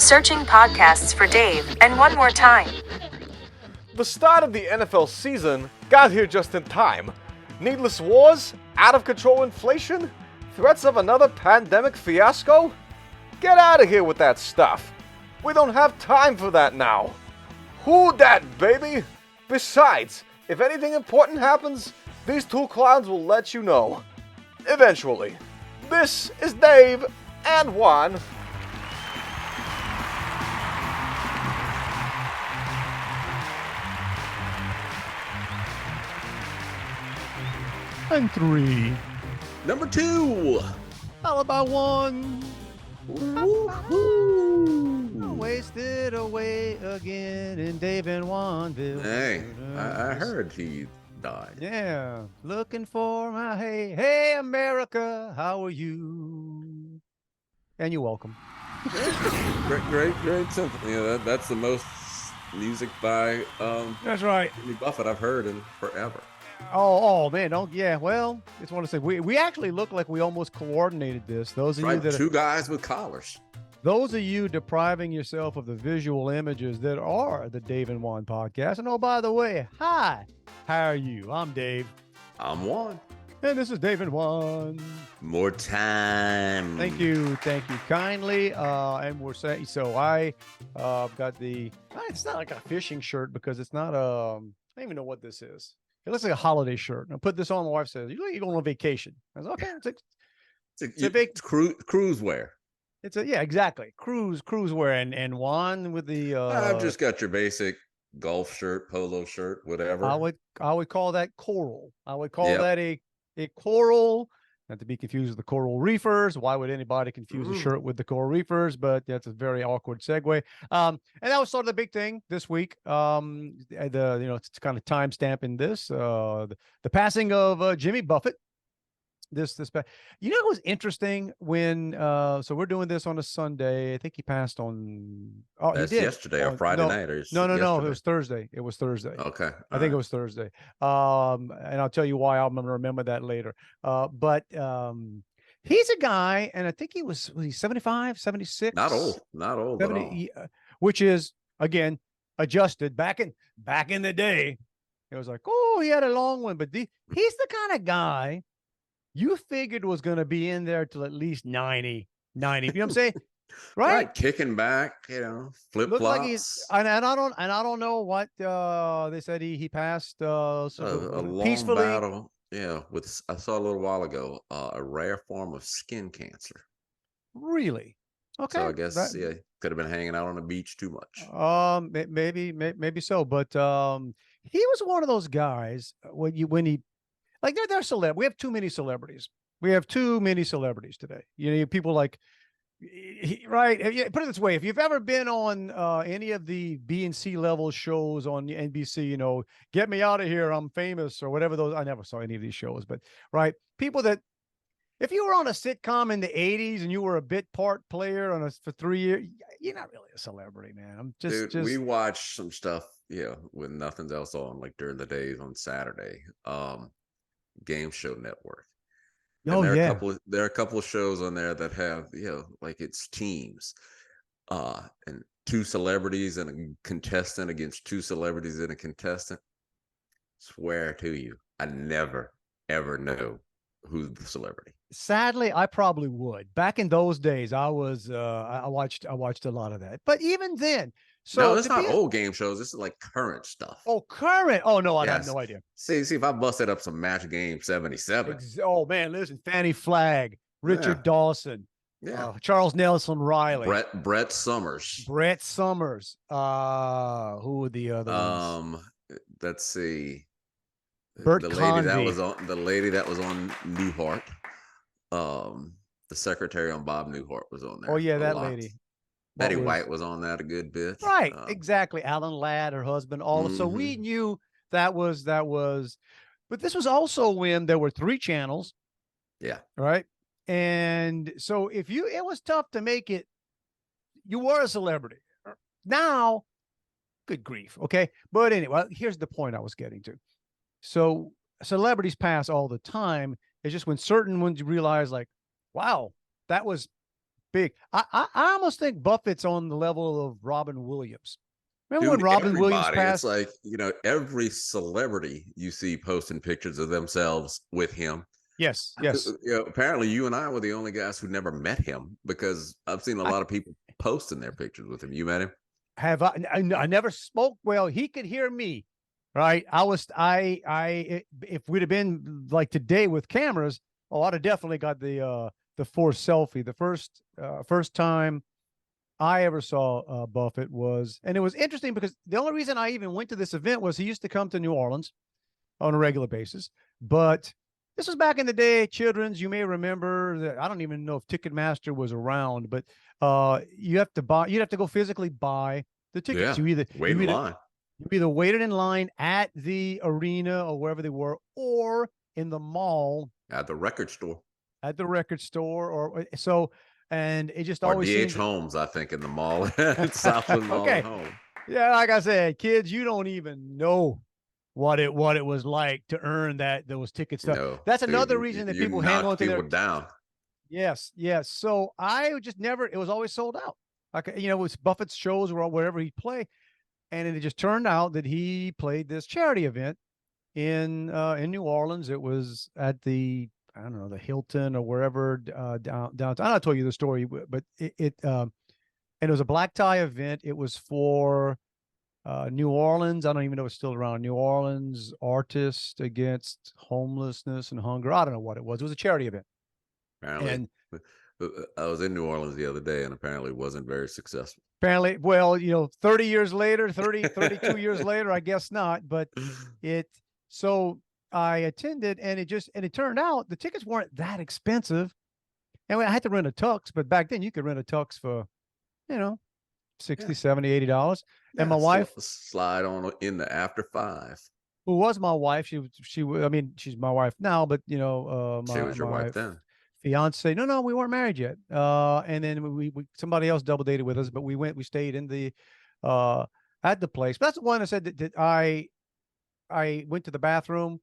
Searching podcasts for Dave, and one more time. The start of the NFL season got here just in time. Needless wars, out of control inflation, threats of another pandemic fiasco? Get out of here with that stuff. We don't have time for that now. Who dat, baby? Besides, if anything important happens, these two clowns will let you know. Eventually. This is Dave and Juan. And 3. Number 2. Followed by 1. Woo-hoo. Wasted away again in Dave and Juanville. Hey, I heard he died. Yeah. Looking for my hey America, how are you? And you're welcome. Great symphony. Yeah, that's the most music by That's right. Jimmy Buffett I've heard in forever. Oh man, well, just want to say we actually look like we almost coordinated this. Those of you that two guys with collars. Those of you depriving yourself of the visual images that are the Dave and Juan podcast. And oh, by the way, hi, how are you? I'm Dave. I'm Juan. And this is Dave and Juan. More time. Thank you kindly. And we're saying, so I got it's not like a fishing shirt because it's not, I don't even know what this is. It looks like a holiday shirt. I put this on. My wife says, "You look like you're going on vacation." I was okay. It's cruise wear. Yeah, exactly. Cruise wear and Juan with the. I've just got your basic golf shirt, polo shirt, whatever. I would call that coral. I would call that a coral. Not to be confused with the coral reefers. Why would anybody confuse a shirt with the coral reefers? But that's a very awkward segue. And that was sort of the big thing this week. It's kind of time stamping this. The passing of Jimmy Buffett. It was interesting when so we're doing this on a Sunday. I think he passed on. Oh, that's he did yesterday or Friday night. Or no. It was Thursday. Okay, I think it was Thursday. And I'll tell you why. I'm going to remember that later. But he's a guy, and I think he was 75, 76. Not old 70, at all. Which is again adjusted back in the day. It was like, oh, he had a long one, but he's the kind of guy you figured was going to be in there till at least 90. You know what I'm saying? Right? Kicking back, flip flops. Like and I don't know what they said he passed a long peacefully. Battle. Yeah, I saw a little while ago a rare form of skin cancer. Really? Okay. So I guess could have been hanging out on the beach too much. Maybe so, but he was one of those guys when he like they're celeb. We have too many celebrities. We have too many celebrities today. People like, right? Put it this way: if you've ever been on any of the B and C level shows on NBC, Get Me Out of Here, I'm Famous, or whatever those. I never saw any of these shows, but right, people that if you were on a sitcom in the '80s and you were a bit part player for 3 years, you're not really a celebrity, man. I'm just. We watch some stuff, with nothing else on, like during the days on Saturday. Game Show Network. And there are a couple of shows on there that have like it's teams and two celebrities and a contestant against two celebrities and a contestant. Swear to you, I never ever know who's the celebrity. Sadly, I probably would. Back in those days, I was I watched a lot of that, but even then. So no, it's not old game shows. This is like current stuff. Oh, current. Oh, no, I have no idea. See if I busted up some Match Game 77. Oh, man, listen. Fannie Flagg, Richard Dawson, Charles Nelson Riley. Brett Summers. Who were the other ones? Let's see. Bert the Convy. lady that was on Newhart. The secretary on Bob Newhart was on there. Oh, yeah, that lady. Betty White was on that a good bit. Right, exactly. Alan Ladd, her husband, So we knew that was, but this was also when there were 3 channels. Yeah. Right. And so it was tough to make it. You were a celebrity. Now, good grief. Okay. But anyway, here's the point I was getting to. So celebrities pass all the time. It's just when certain ones you realize like, wow, that was big. I almost think Buffett's on the level of Robin Williams. Remember when Dude, Robin Williams everybody, it's passed? like, every celebrity you see posting pictures of themselves with him. Yes, yes. Apparently you and I were the only guys who never met him, because I've seen a lot of people posting their pictures with him. You met him? Have I never spoke. Well, he could hear me, right? If we'd have been like today with cameras, I'd have definitely got the forced selfie. The first time I ever saw Buffett was, and it was interesting because the only reason I even went to this event was he used to come to New Orleans on a regular basis. But this was back in the day, Children's. You may remember that. I don't even know if Ticketmaster was around, but you'd have to go physically buy the tickets. Yeah, wait in line. You either waited in line at the arena or wherever they were, or in the mall At the record store. or so. And it just always DH seemed Homes, I think, in the mall. Southland Mall okay. at home. Yeah, like I said, kids, you don't even know what it was like to earn those tickets. No, that's dude, another reason that people hang on to people their down. Yes. So I just never. It was always sold out. Like it was Buffett's shows or wherever he'd play, and it just turned out that he played this charity event in New Orleans. It was at the, I don't know, the Hilton or wherever downtown. I told you the story, but and it was a black tie event. It was for New Orleans. I don't even know if it's still around. New Orleans Artists Against Homelessness and Hunger. I don't know what it was. It was a charity event. Apparently, and I was in New Orleans the other day, and apparently it wasn't very successful. Apparently, well, 30 years later, 32 years later, I guess not. But so I attended, and it turned out the tickets weren't that expensive. And I had to rent a tux, but back then you could rent a tux for, $60, $70, $80. And my wife slide on in the after 5. Who was my wife? I mean, she's my wife now, but she was your wife then. Fiance. No, we weren't married yet. And then we somebody else double dated with us, but we stayed in the at the place. But that's the one I said that I went to the bathroom,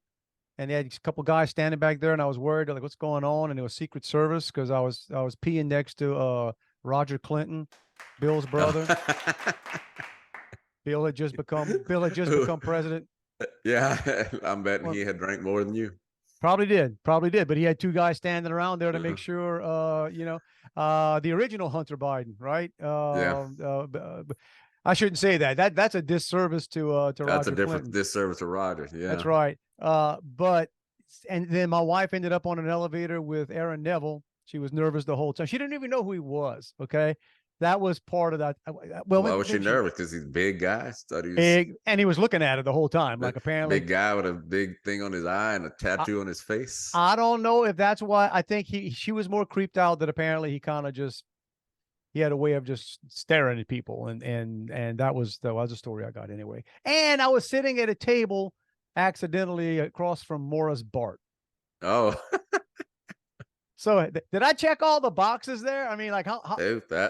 and they had a couple guys standing back there, and I was worried, like, what's going on? And it was Secret Service, because I was peeing next to Roger Clinton, Bill's brother. Bill had just become president. Yeah, I'm betting he had drank more than you. Probably did, but he had 2 guys standing around there to make sure, the original Hunter Biden, right? I shouldn't say that. That's a disservice to Roger. That's a different Clinton. disservice to Roger. Yeah, that's right. And then my wife ended up on an elevator with Aaron Neville. She was nervous the whole time. She didn't even know who he was. Okay. That was part of that. Well, why was she nervous? Because he's a big guy. Big, and he was looking at her the whole time. Like, apparently, big guy with a big thing on his eye and a tattoo on his face. I don't know if that's why. I think she was more creeped out that apparently he had a way of just staring at people, and that was a story I got anyway. And I was sitting at a table accidentally across from Morris Bart. Oh. So did I check all the boxes there? I mean, like how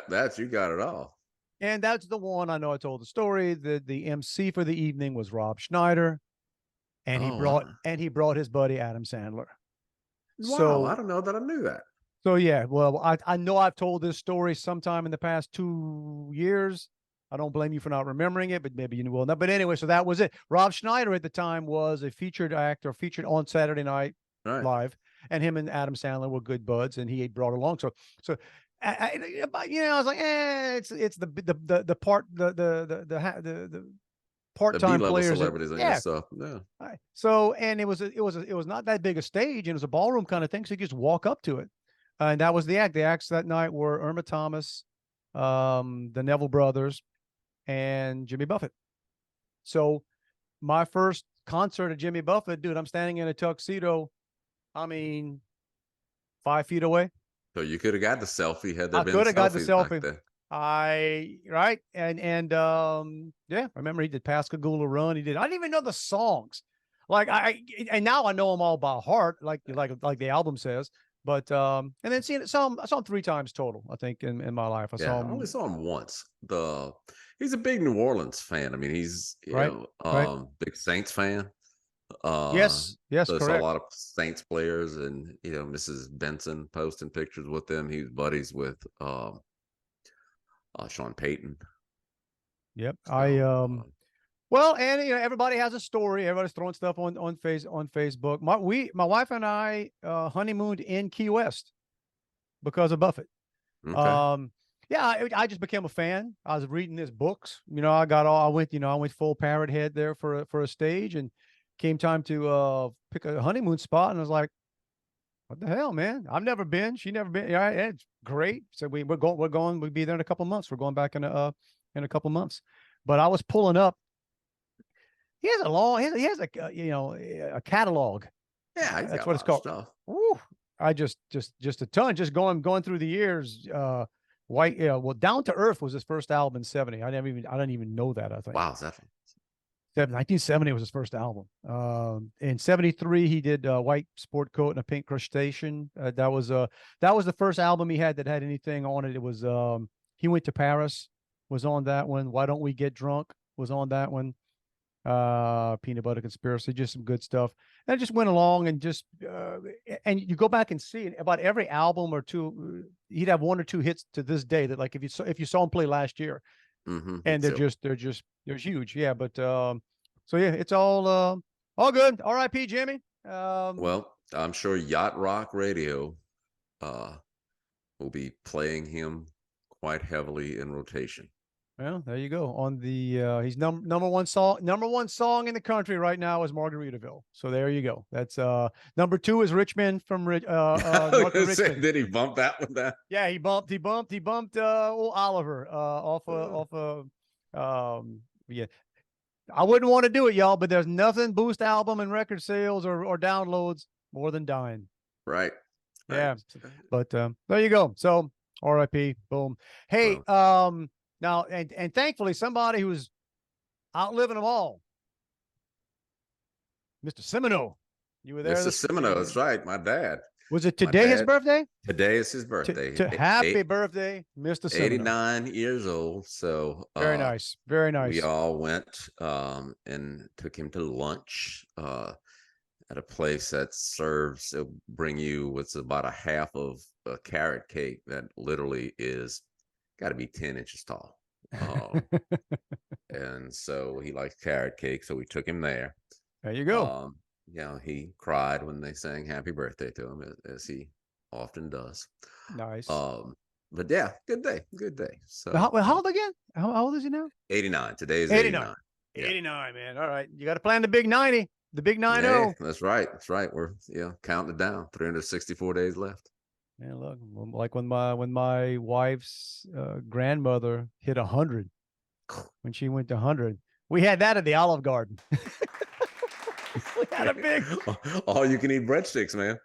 that's you got it all. And that's the one I know I told the story. The MC for the evening was Rob Schneider, and he brought his buddy Adam Sandler. Wow, so I don't know that I knew that. So yeah, well, I know I've told this story sometime in the past 2 years. I don't blame you for not remembering it, but maybe you will not. But anyway, so that was it. Rob Schneider at the time was a featured actor, featured on Saturday Night Live. And him and Adam Sandler were good buds, and he brought along. So I was like, it's the part-time players, celebrities and stuff. Yeah. So, and it was not that big a stage, and it was a ballroom kind of thing. So you just walk up to it, and that was the act. The acts that night were Irma Thomas, the Neville brothers, and Jimmy Buffett. So my first concert of Jimmy Buffett, dude, I'm standing in a tuxedo. I mean, 5 feet away. So you could have got the selfie had there been. I could have got the selfie. I remember he did Pascagoula Run. I didn't even know the songs. And now I know them all by heart, like the album says. But and then I saw him 3 times total, I think, in my life. I only saw him once. He's a big New Orleans fan. I mean, he's big Saints fan. Yes, So I saw a correct. lot of Saints players, and Mrs. Benson posting pictures with them. He was buddies with Sean Payton. Yep. So, Well, and everybody has a story. Everybody's throwing stuff on Facebook. My wife and I honeymooned in Key West because of Buffett. okay. Yeah, I just became a fan. I was reading his books. I went full parrot head there for a stage, and came time to pick a honeymoon spot, and I was like, what the hell, man? I've never been. She never been. Yeah, it's great. So we're going. We'll be there in a couple months. We're going back in a couple months. But I was pulling up. He has a long. He has a catalog. Yeah, he's That's got what a it's lot of called. stuff. Woo. I just a ton. Just going through the years. White. Well, Down to Earth was his first album in '70. I didn't even know that. I think. Wow, is that 1970 was his first album. In '73, he did White Sport Coat and a Pink Crustacean. That was the first album he had that had anything on it. It was He Went to Paris was on that one. Why Don't We Get Drunk was on that one. Peanut Butter Conspiracy, just some good stuff. And it just went along, and and you go back and see it, about every album or two, he'd have one or two hits to this day that, like, if you saw him play last year, and they're huge. Yeah. But so yeah, it's all good. R.I.P. Jimmy. Well, I'm sure Yacht Rock Radio will be playing him quite heavily in rotation. Well, there you go. On the he's number one song in the country right now is Margaritaville. So there you go. That's number 2 is Richmond from north of Richmond. Did he bump that one down? Yeah, he bumped old Oliver yeah. I wouldn't want to do it, y'all, but there's nothing boost album and record sales or downloads more than dying. Right. Yeah. But there you go. So RIP, boom. Hey, now and thankfully somebody who's outliving them all. Mr. Semino. You were there. Mr. Semino, that's right. My dad. Was it today his birthday? Today is his birthday. Happy birthday, Mr. Semino. 89 years old. So very nice. Very nice. We all went and took him to lunch at a place that serves, it'll bring you what's about a half of a carrot cake that literally is got to be 10 inches tall. And so he likes carrot cake, so we took him there. There you go. He cried when they sang happy birthday to him, as he often does. Nice. But yeah, good day. So how old again? How old is he now? 89. Today is 89. 89, man. All right. You got to plan the big 90, the big 90. Yeah, that's right. We're counting it down. 364 days left. Man, look, like when my wife's grandmother hit 100, when she went to 100, we had that at the Olive Garden. We had a big all you can eat breadsticks, man.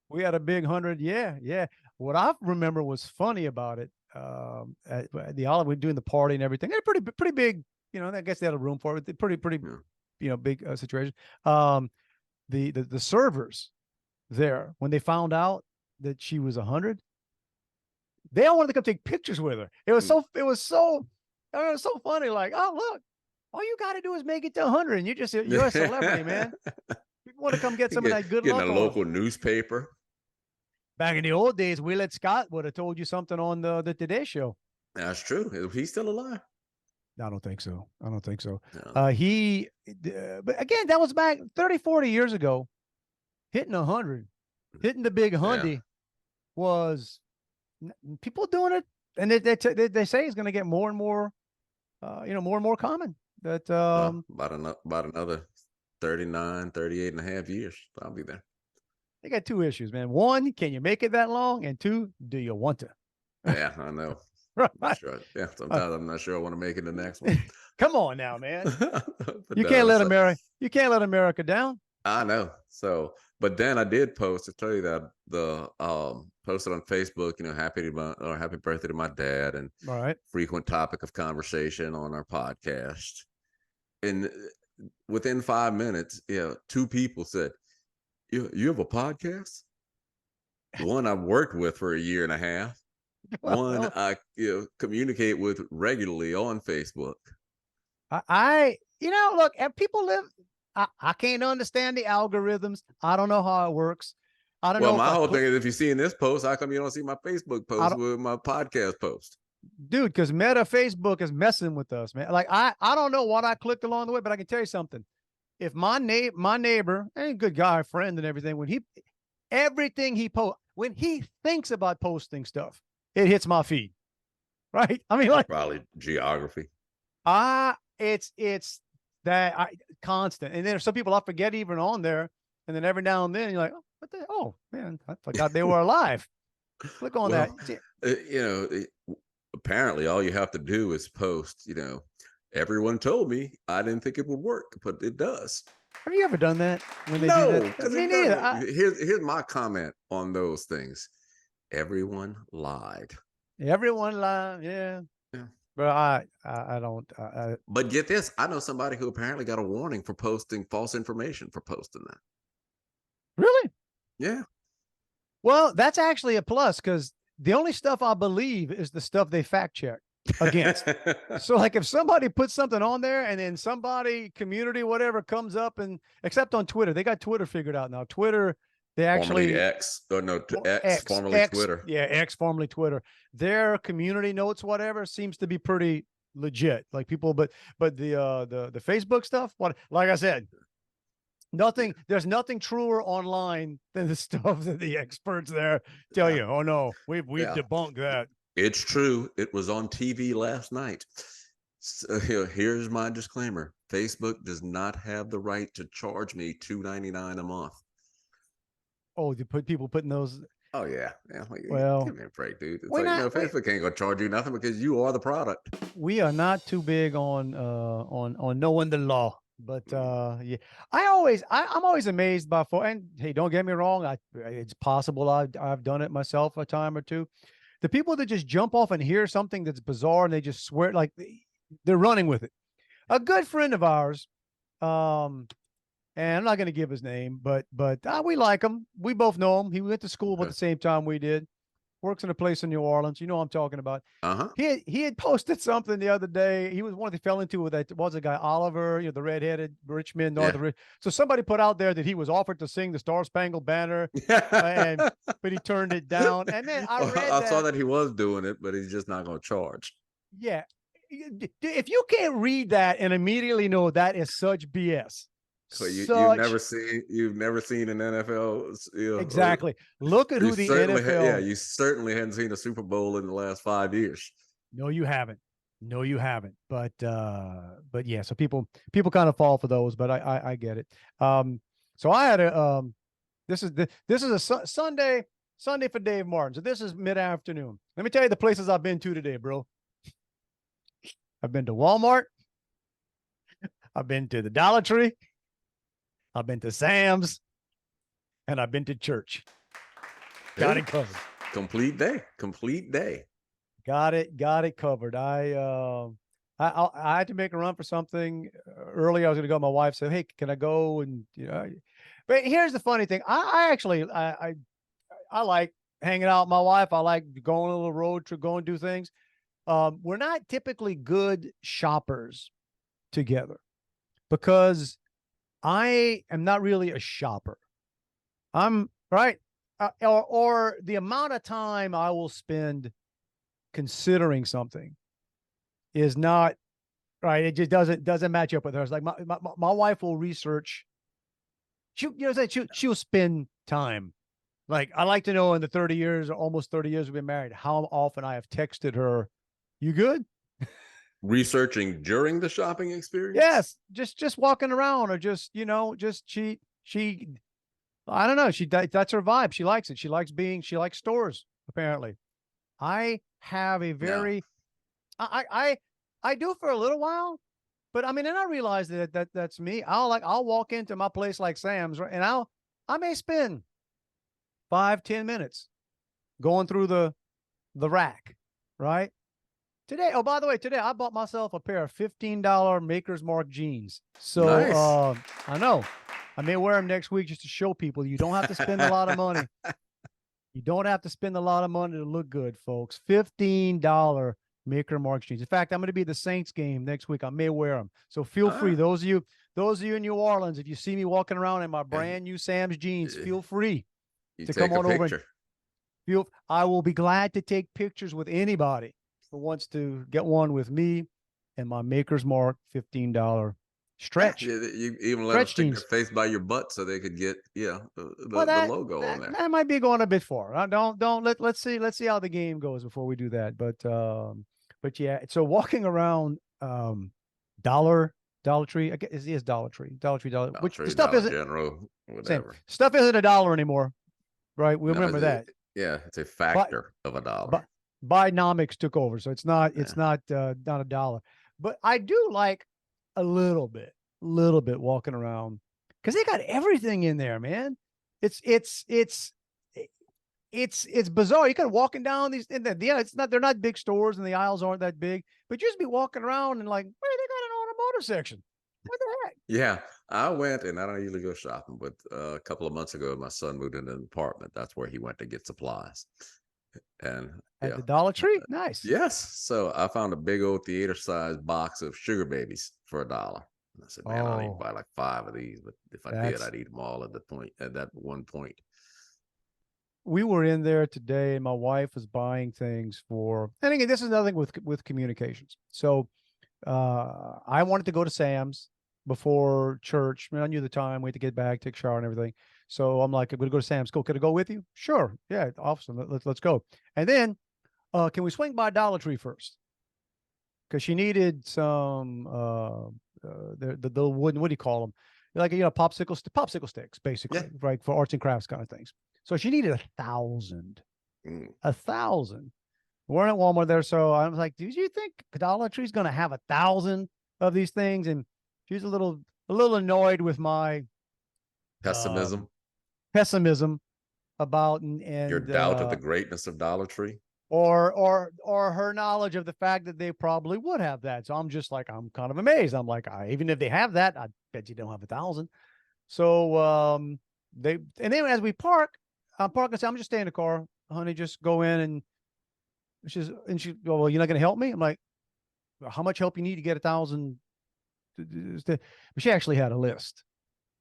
We had a big 100. Yeah. What I remember was funny about it. At the Olive, we're doing the party and everything. They're pretty big. I guess they had a room for it. Pretty big situation. The servers there, when they found out that she was 100, they all wanted to come take pictures with her. It was so funny. Like, oh, look, all you got to do is make it to 100, and you're a celebrity, man. People want to come get some of that good luck. Getting a local newspaper. Back in the old days, Willett Scott would have told you something on the Today Show. That's true. He's still alive. I don't think so. No. But again, that was back 30, 40 years ago. Hitting 100, hitting the big hundy was people doing it, and they say it's going to get more and more, more and more common. That about another 39, 38 and a half years, I'll be there. They got 2 issues, man. 1, can you make it that long? And 2, do you want to? Yeah, I know. Right. Sure. Yeah, sometimes I'm not sure I want to make it the next one. Come on now, man. You can't let America down. I know. So, but then I did post to tell you that the posted on Facebook, happy birthday to my dad, and all right, frequent topic of conversation on our podcast. And within 5 minutes, 2 people said, You have a podcast? One I've worked with for a year and a half. One I communicate with regularly on Facebook. Look, people live. I can't understand the algorithms. I don't know how it works. I don't know. Well, my whole thing is, if you see in this post, how come you don't see my Facebook post with my podcast post? Dude, because Meta Facebook is messing with us, man. Like I don't know what I clicked along the way, but I can tell you something. If my neighbor, a good guy, friend, and everything, everything he posts, when he thinks about posting stuff, it hits my feed, right? I mean, like probably geography. It's that constant, and then some people I forget even on there, and then every now and then you're like, oh man, I forgot they were alive. Click on that. Apparently all you have to do is post. Everyone told me I didn't think it would work, but it does. Have you ever done that? When they no, do that? Me neither. Here's my comment on those things. Everyone lied. Everyone lied. Yeah. But I don't. But get this, I know somebody who apparently got a warning for posting false information for posting that. Really? Yeah. Well, that's actually a plus because the only stuff I believe is the stuff they fact check against. So like if somebody puts something on there and then somebody, community, whatever comes up, and except on Twitter, they got Twitter figured out now. Twitter, they actually formerly X, or no, X, formerly X, Twitter. Yeah, X, formerly Twitter. Their community notes, whatever, seems to be pretty legit. Like people, but the Facebook stuff, like I said, there's nothing truer online than the stuff that the experts there tell you. Oh no, we've debunked that. It's true. It was on TV last night. So here's my disclaimer. Facebook does not have the right to charge me $2.99 a month. Oh, people putting those. Oh yeah. Well, give me a break, dude. It's Facebook ain't gonna charge you nothing because you are the product. We are not too big on knowing the law. But yeah, I'm always amazed by and hey, don't get me wrong, it's possible I've done it myself a time or two. The people that just jump off and hear something that's bizarre and they just swear like they're running with it. A good friend of ours, and I'm not going to give his name, but we like him. We both know him. He went to school at the same time we did. Works in a place in New Orleans. You know what I'm talking about. He had posted something the other day. He was one that fell into that was a guy, Oliver, the redheaded Richmond North. Yeah. So somebody put out there that he was offered to sing the Star Spangled Banner, but he turned it down. And then I saw that he was doing it, but he's just not going to charge. Yeah. If you can't read that and immediately know that is such BS. So you've never seen an NFL. Exactly. Look at who the NFL. You certainly hadn't seen a Super Bowl in the last 5 years. No, you haven't. But yeah. So people kind of fall for those, but I get it. So I had this is a Sunday for Dave Martin. So this is mid-afternoon. Let me tell you the places I've been to today, bro. I've been to Walmart. I've been to the Dollar Tree. I've been to Sam's, and I've been to church. Got it covered. Complete day. Got it covered. I had to make a run for something early. I was going to go. My wife said, "Hey, can I go?" And but here's the funny thing. I actually like hanging out with my wife. I like going on a little road trip, going to do things. We're not typically good shoppers together because I am not really a shopper. I'm right. Or the amount of time I will spend considering something is not right. It just doesn't match up with hers. Like my wife will research. She'll spend time. Like I like to know in the almost 30 years we've been married, how often I have texted her, "You good?" Researching during the shopping experience? Yes, just walking around, or just she I don't know, that's her vibe. She likes it. She likes stores, apparently. I have a very I do for a little while, but I mean, and I realize that's me. I'll walk into my place like Sam's, and I may spend 5-10 minutes going through the rack, right? Today, oh, by the way, I bought myself a pair of $15 Maker's Mark jeans. So nice. I know I may wear them next week just to show people you don't have to spend a lot of money. You don't have to spend a lot of money to look good, folks. $15 Maker Mark jeans. In fact, I'm going to be at the Saints game next week. I may wear them. So feel free. Those of you in New Orleans, if you see me walking around in my brand new Sam's jeans, feel free to come on over. I will be glad to take pictures with anybody who wants to get one with me and my Maker's Mark $15 stretch. Yeah, you even let them stick their face by your butt so they could get the logo on there. That might be going a bit far. Let's see how the game goes before we do that. But yeah, so walking around Dollar Tree, I guess it is Dollar Tree, which the stuff isn't General, whatever. Stuff isn't $1 anymore, right? We remember that. Yeah, it's a factor of $1. Bidenomics took over, so it's not $1. But I do like a little bit walking around because they got everything in there, man. It's bizarre. You kind of walking down these, they're not big stores and the aisles aren't that big, but you just be walking around and like, where they got an automotive section? What the heck? Yeah, I went, and I don't usually go shopping, but a couple of months ago, my son moved into an apartment. That's where he went to get supplies. And at the Dollar Tree? Nice. Yes. So I found a big old theater-sized box of sugar babies for $1. And I said, man, I don't even buy like 5 of these, but if I did, I'd eat them all at that one point. We were in there today, and my wife was buying things for, and again, this is another thing with communications. So I wanted to go to Sam's before church. I mean, I knew the time, we had to get back, take a shower and everything. So I'm like, I'm going to go to Sam's. Could I go with you? Sure. Yeah, awesome. Let's go. And then, can we swing by Dollar Tree first? Because she needed some the wooden, what do you call them? Like popsicle sticks, basically, right, for arts and crafts kind of things. So she needed 1,000. 1,000. We're at Walmart there, so I was like, "Do you think Dollar Tree's going to have 1,000 of these things?" And she's a little annoyed with my pessimism about and your doubt of the greatness of Dollar Tree, or her knowledge of the fact that they probably would have that. So I'm just like, I'm kind of amazed. I'm like, even if they have that, I bet you don't have 1,000. So and then as we park, I'm parking. So I'm just staying in the car, honey. Just go in and she go, well, you're not going to help me. I'm like, how much help you need to get 1,000? But she actually had a list.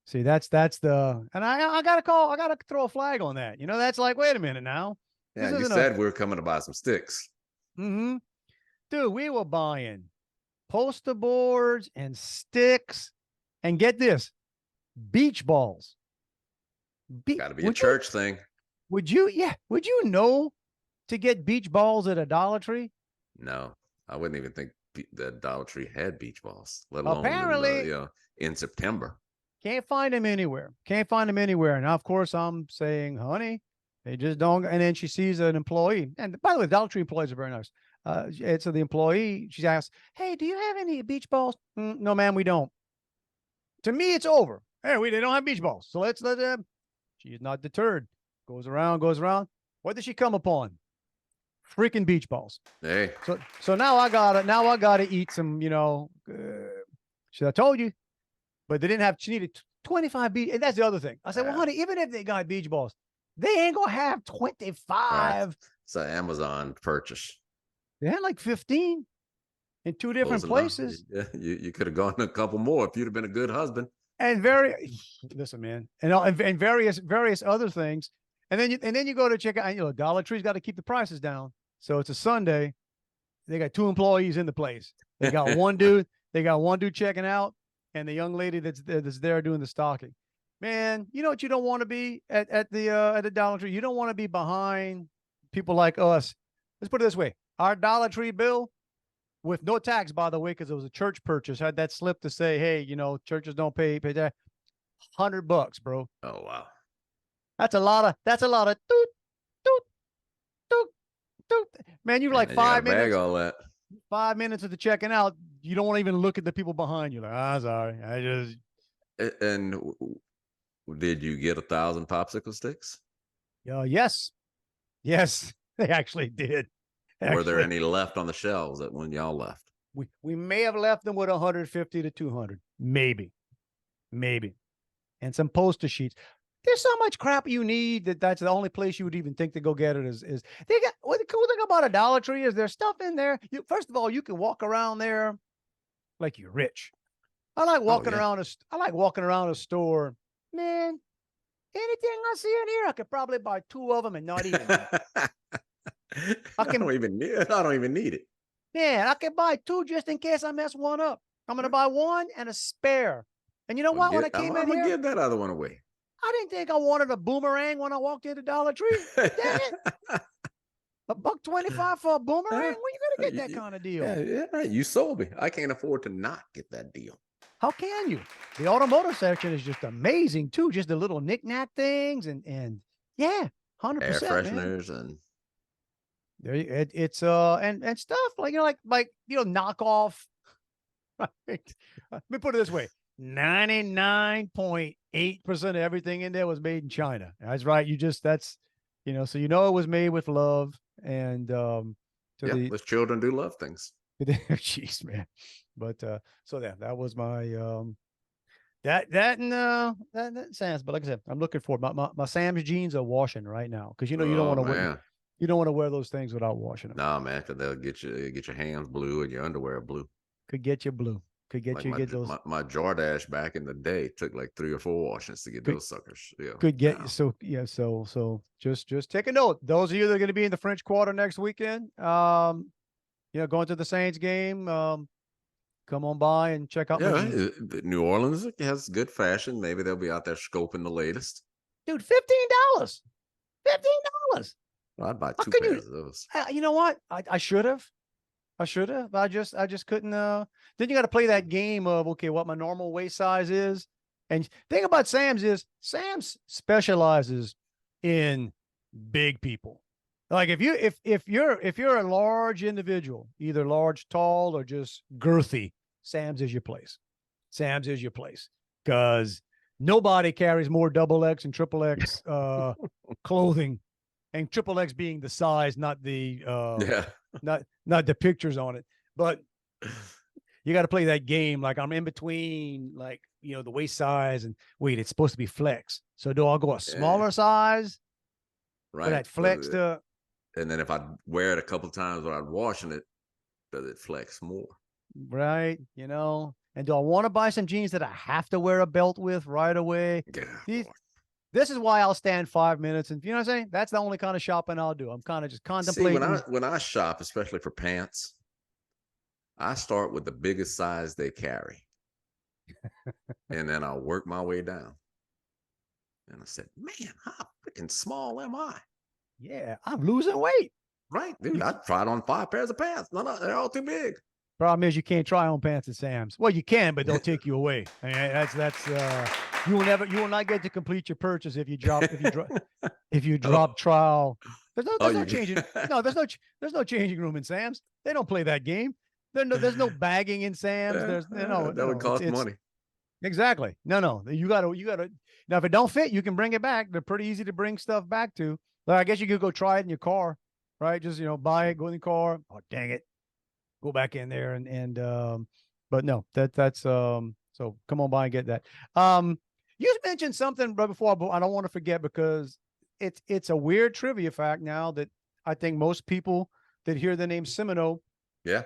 See, that's and I got to throw a flag on that. That's like, wait a minute now. Yeah, you said we were coming to buy some sticks. Mm-hmm. Dude, we were buying poster boards and sticks, and get this, beach balls. Got to be a church thing. Would you know to get beach balls at a Dollar Tree? No, I wouldn't even think that Dollar Tree had beach balls, let alone apparently in September. Can't find them anywhere. Now, of course, I'm saying, honey, they just don't. And then she sees an employee. And by the way, Dollar Tree employees are very nice. So the employee, she asks, hey, do you have any beach balls? No, ma'am, we don't. To me, it's over. Hey, they don't have beach balls. So let's let them. She is not deterred. Goes around. What does she come upon? Freaking beach balls. Hey. So now I gotta eat some, I told you. But they didn't have, she needed 25 beach. And that's the other thing. I said, well, honey, even if they got beach balls, they ain't going to have 25. Right. It's an Amazon purchase. They had like 15 in 2 different places. Yeah, you could have gone a couple more if you'd have been a good husband. And listen, man, and various other things. And then you go to check out, Dollar Tree's got to keep the prices down. So it's a Sunday. They got 2 employees in the place. They got one dude checking out, and the young lady that's there doing the stocking. Man, you know what you don't want to be at the Dollar Tree? You don't want to be behind people like us. Let's put it this way. Our Dollar Tree bill, with no tax, by the way, because it was a church purchase, had that slip to say, hey, churches don't pay that. $100, bro. Oh, wow. That's a lot of toot, toot, toot, toot. Man, you're like 5 minutes. Bag all that. 5 minutes of the checking out. You don't want to even look at the people behind you. Like, sorry. And did you get 1,000 popsicle sticks? Yes, they actually did. Were there any left on the shelves when y'all left? We may have left them with 150 to 200, maybe, and some poster sheets. there's so much crap you need that's the only place you would even think to go get it is they got what the cool thing about a Dollar Tree is there's stuff in there. First of all, you can walk around there like you're rich. I like walking around a store. Man, anything I see in here, I could probably buy 2 of them and not even I don't even need it. Man, I can buy 2 just in case I mess one up. I'm gonna buy 1 and a spare. And you know what? When I came in here, I'm gonna give that other one away. I didn't think I wanted a boomerang when I walked into Dollar Tree. Dang it. $1.25 for a boomerang? Where you gonna get that kind of deal? Yeah, you sold me. I can't afford to not get that deal. How can you? The automotive section is just amazing too. Just the little knick-knack things and yeah, 100%. Air fresheners and there it's and stuff like knockoff. Let me put it this way: 99.8% of everything in there was made in China. That's right. So it was made with love and let's children do love things. Jeez, man. But so that was my that Sam's. But like I said, I'm looking for my Sam's jeans are washing right now because you don't want to wear. You don't want to wear those things without washing them. Nah, man, because they'll get your hands blue and your underwear blue. Could get you blue. Could get get those. My Jordache back in the day took like 3 or 4 washings to get those suckers. Yeah. Could get so just take a note. Those of you that are going to be in the French Quarter next weekend, going to the Saints game, come on by and check out. Yeah, New Orleans has good fashion. Maybe they'll be out there scoping the latest. Dude, $15. $15. I'd buy 2 pairs of those. You know what? I should have. I just couldn't. Then you got to play that game of what my normal waist size is. And thing about Sam's is Sam's specializes in big people. Like if you're a large individual, either large, tall, or just girthy, Sam's is your place. Sam's is your place because nobody carries more XXX and XXX clothing. And XXX being the size, not the not the pictures on it. But you got to play that game. Like I'm in between, the waist size and wait, it's supposed to be flex. So do I go a smaller size? Right. For that flex to. And then if I wear it a couple of times when I'm washing it, does it flex more? Right. And do I want to buy some jeans that I have to wear a belt with right away? Yeah. This is why I'll stand 5 minutes. And you know what I'm saying? That's the only kind of shopping I'll do. I'm kind of just contemplating. See, when I shop, especially for pants, I start with the biggest size they carry. And then I'll work my way down. And I said, man, how freaking small am I? Yeah, I'm losing weight. Right, dude. I tried on 5 pairs of pants. No, they're all too big. Problem is you can't try on pants at Sam's. Well, you can, but they'll take you away. I mean, that's you will not get to complete your purchase if you drop trial. There's no changing. No, there's no changing room in Sam's. They don't play that game. There's no bagging in Sam's. That would cost money. Exactly. No. You gotta. Now, if it don't fit, you can bring it back. They're pretty easy to bring stuff back to. Like, I guess you could go try it in your car, right? Just buy it, go in the car. Oh, dang it. Go back in there but no, that's so come on by and get that. You mentioned something right before, but I don't want to forget because it's a weird trivia fact now that I think most people that hear the name Semino. Yeah,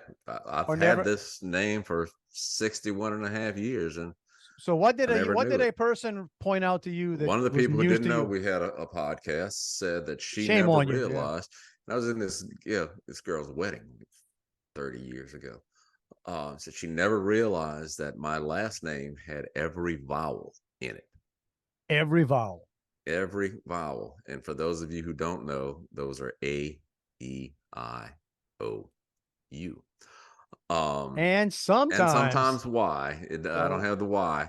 I've had this name for 61 and a half years. And so what did a person point out to you that one of the people who didn't know we had a podcast said that she never realized. And I was in this girl's wedding 30 years ago. So she never realized that my last name had every vowel in it. Every vowel. Every vowel. And for those of you who don't know, those are A, E, I, O, U. And sometimes Y. I don't have the Y.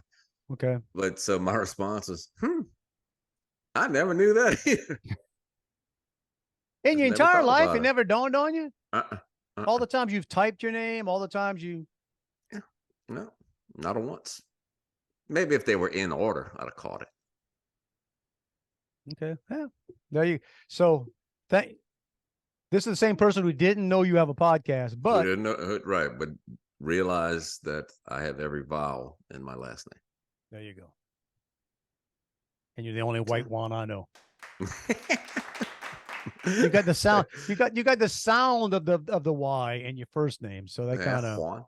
Okay. But so my response is, I never knew that either. In your entire life, it never dawned on you? Uh-uh. All the times you've typed your name, all the times you. No, not once. Maybe if they were in order, I'd have caught it. Okay. Yeah. There you. So this is the same person who didn't know you have a podcast, but didn't know, right? But realize that I have every vowel in my last name. There you go. and you're the only white Juan I know. You got the sound. You got the sound of the Y in your first name, so that kind of. Juan.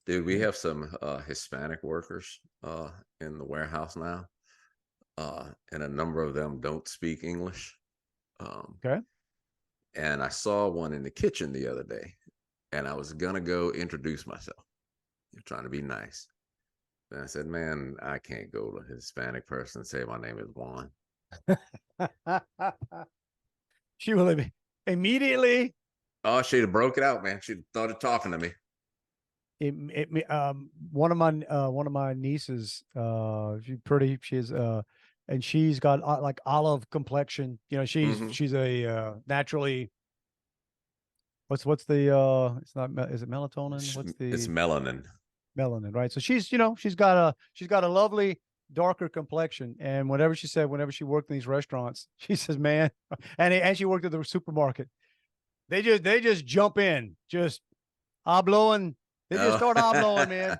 Dude, we have some Hispanic workers in the warehouse now, and a number of them don't speak English. Okay. And I saw one in the kitchen the other day, and I was gonna go introduce myself, trying to be nice. And I said, "Man, I can't go to a Hispanic person and say my name is Juan." She will immediately. Oh, she'd have broke it out, man. She started talking to me. One of my nieces, she's pretty. She's and she's got like olive complexion. You know, she's a naturally. What's the it's not, is it melatonin? It's melanin. Melanin, right? So she's got a lovely darker complexion. And whenever she worked in these restaurants, she says, man, and she worked at the supermarket. They just jump in, just blowing. They just start blowing, man.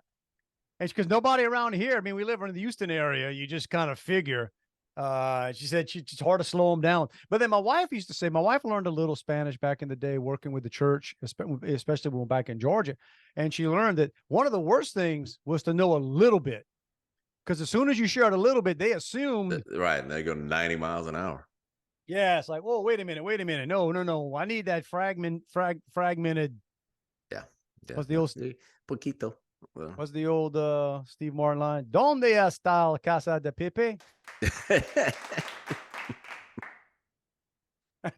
And because nobody around here, I mean, we live in the Houston area, you just kind of figure. She said it's hard to slow them down. But then my wife used to say, my wife learned a little Spanish back in the day working with the church, especially when we were back in Georgia. And she learned that one of the worst things was to know a little bit. Because as soon as you shared a little bit, they assumed. Right. And they go 90 miles an hour. Yeah. It's like, whoa, wait a minute. No. I need that fragmented. Yeah. What's the old Poquito. What's the old Steve Martin line? ¿Dónde está la casa de Pepe?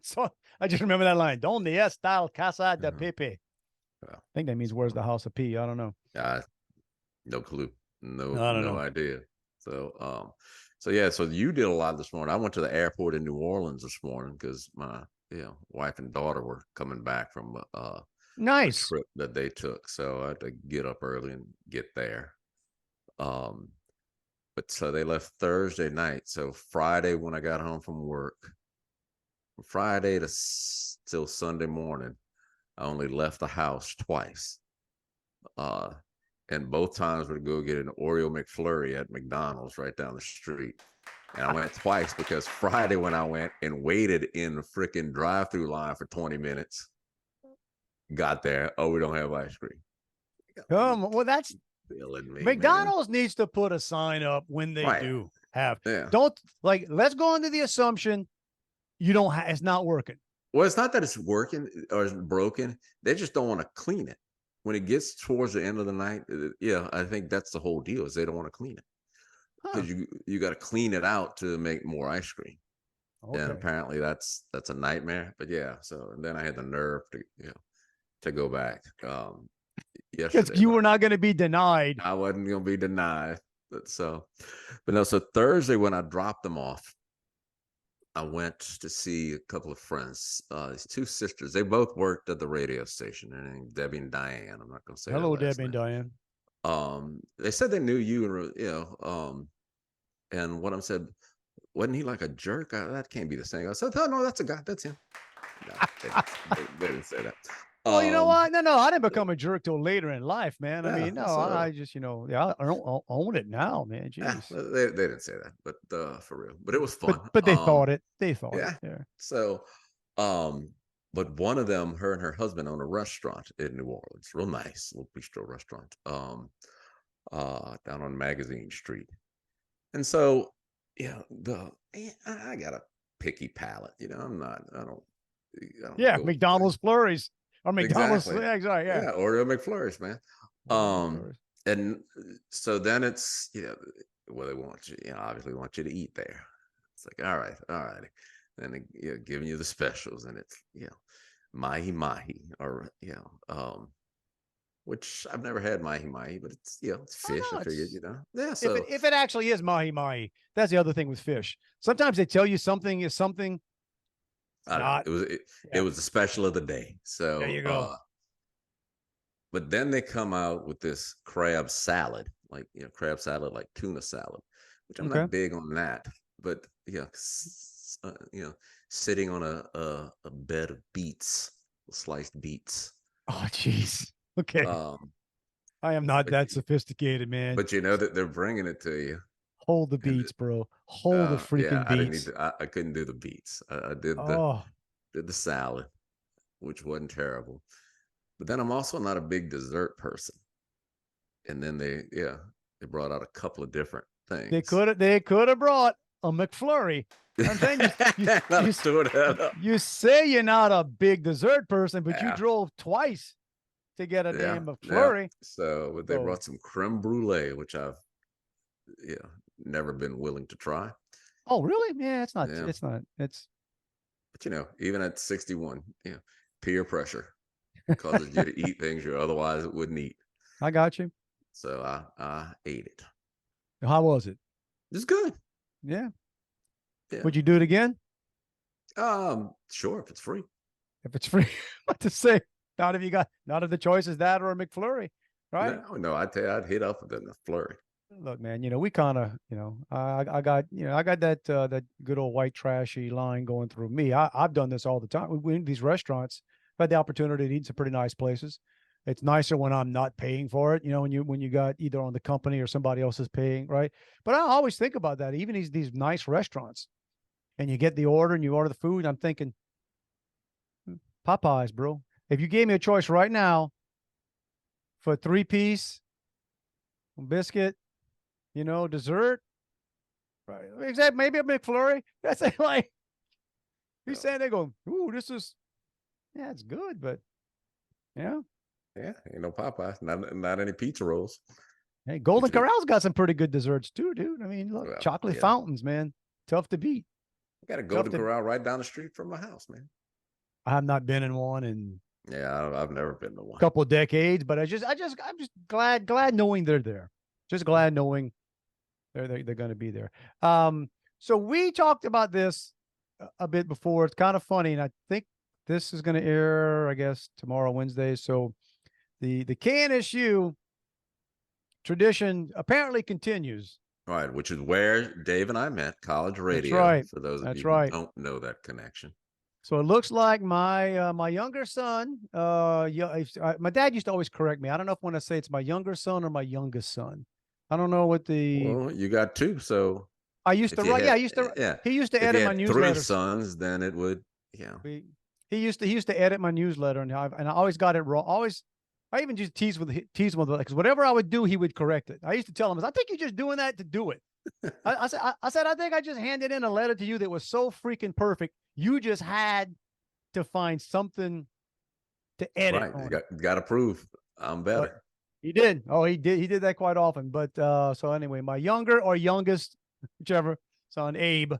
So I just remember that line. ¿Dónde está la casa de Pepe? I think that means where's the house of P? I don't know. No clue. No idea. So yeah, so you did a lot this morning. I went to the airport in New Orleans this morning because my wife and daughter were coming back from nice trip that they took. So I had to get up early and get there. But so they left Thursday night. So Friday when I got home from work, from Friday till Sunday morning, I only left the house twice. And both times would go get an Oreo McFlurry at McDonald's right down the street. And I went twice because Friday when I went and waited in the freaking drive-through line for 20 minutes, got there. Oh, we don't have ice cream. Well, that's me, McDonald's needs to put a sign up when they do have. Yeah. Don't let's go into the assumption you don't have, it's not working. Well, it's not that it's working or it's broken. They just don't want to clean it. When it gets towards the end of the night, I think that's the whole deal is they don't want to clean it. Because you got to clean it out to make more ice cream. Okay. And apparently that's a nightmare. But yeah, so and then I had the nerve to go back. Because you were not going to be denied. I wasn't going to be denied. But Thursday when I dropped them off, I went to see a couple of friends. These two sisters. They both worked at the radio station. Their named Debbie and Diane. I'm not going to say hello, Debbie and Diane. They said they knew you, and one of them said, "Wasn't he like a jerk?" That can't be the same. I said, "Oh no, that's a guy. That's him." No, they didn't say that. Well, you know what? No, I didn't become a jerk till later in life, man. I mean, I just, I don't own it now, man. Jeez. They didn't say that, but for real. But it was fun. But they thought it. They thought it. Yeah. So, but one of them, her and her husband own a restaurant in New Orleans, real nice little bistro restaurant, down on Magazine Street. And so, I got a picky palate, I don't McDonald's flurries. Or McDonald's, exactly. Yeah, Oreo McFlurries, man. And so then it's they want you, obviously want you to eat there. It's like, all right, and giving you the specials, and it's mahi mahi, or which I've never had mahi mahi, but it's it's fish. I figured, yeah. So if it actually is mahi mahi, that's the other thing with fish. Sometimes they tell you something is something. It was the special of the day. So there you go. But then they come out with this crab salad, like crab salad, like tuna salad, which I'm not big on that. But sitting on a bed of beets, sliced beets. Oh, jeez. Okay. I am not that sophisticated, man. But that they're bringing it to you. Hold the beats, bro. Hold the Yeah, freaking I didn't need beats. to, I couldn't do the beats. I Oh, did the salad, which wasn't terrible. But then I'm also not a big dessert person. And then they brought out a couple of different things. they could have brought a McFlurry. I'm saying Not store that up. you say you're not a big dessert person, but you Yeah, drove twice to get a yeah, damn yeah. McFlurry. So but they So, brought some creme brulee, which I've never been willing to try. oh really? Yeah, it's not. Yeah, It's not. It's. but even at 61, peer pressure causes you to eat things you otherwise wouldn't eat. I got you. So I ate it. How was it? It's good. Yeah. Yeah. Would you do it again Sure, if it's free. if it's free? What to say? Not if the choice is that or a McFlurry, right? No, I'd hit up with the flurry. Look, man, we kind of, I got, I got that good old white trashy line going through me. I've done this all the time. We in these restaurants, I've had the opportunity to eat in some pretty nice places. It's nicer when I'm not paying for it, when you got either on the company or somebody else is paying, right? But I always think about that, even these nice restaurants, and you get the order and you order the food. I'm thinking, Popeyes, bro. If you gave me a choice right now for a 3-piece biscuit, dessert, right? Exactly. Maybe a McFlurry. That's like he's saying they go, ooh, yeah, it's good, but yeah. Yeah, Popeyes, not any pizza rolls. Hey, Golden Corral's got some pretty good desserts too, dude. I mean, look, chocolate fountains, man, tough to beat. I got a Golden Corral right down the street from my house, man. I have not been in one in I've never been to one. A couple of decades, but I'm just glad knowing they're there. Just glad knowing they're going to be there. So we talked about this a bit before. It's kind of funny, and I think this is going to air, I guess, tomorrow, Wednesday. So the KNSU tradition apparently continues. All right, which is where Dave and I met, college radio. That's right. For those of you who don't know that connection. So it looks like my younger son, my dad used to always correct me. I don't know if when I say it's my younger son or my youngest son. I don't know what Well, you got two, so I used to write. He used to edit my newsletter. 3 sons, then it would, He used to edit my newsletter, and I always got it wrong. I even just tease with because whatever I would do, he would correct it. I used to tell him, I think you're just doing that to do it. I said, I think I just handed in a letter to you that was so freaking perfect. You just had to find something to edit. Right, you got to prove I'm better. But he did. Oh, he did. He did that quite often. But so anyway, my younger or youngest, whichever son, Abe, and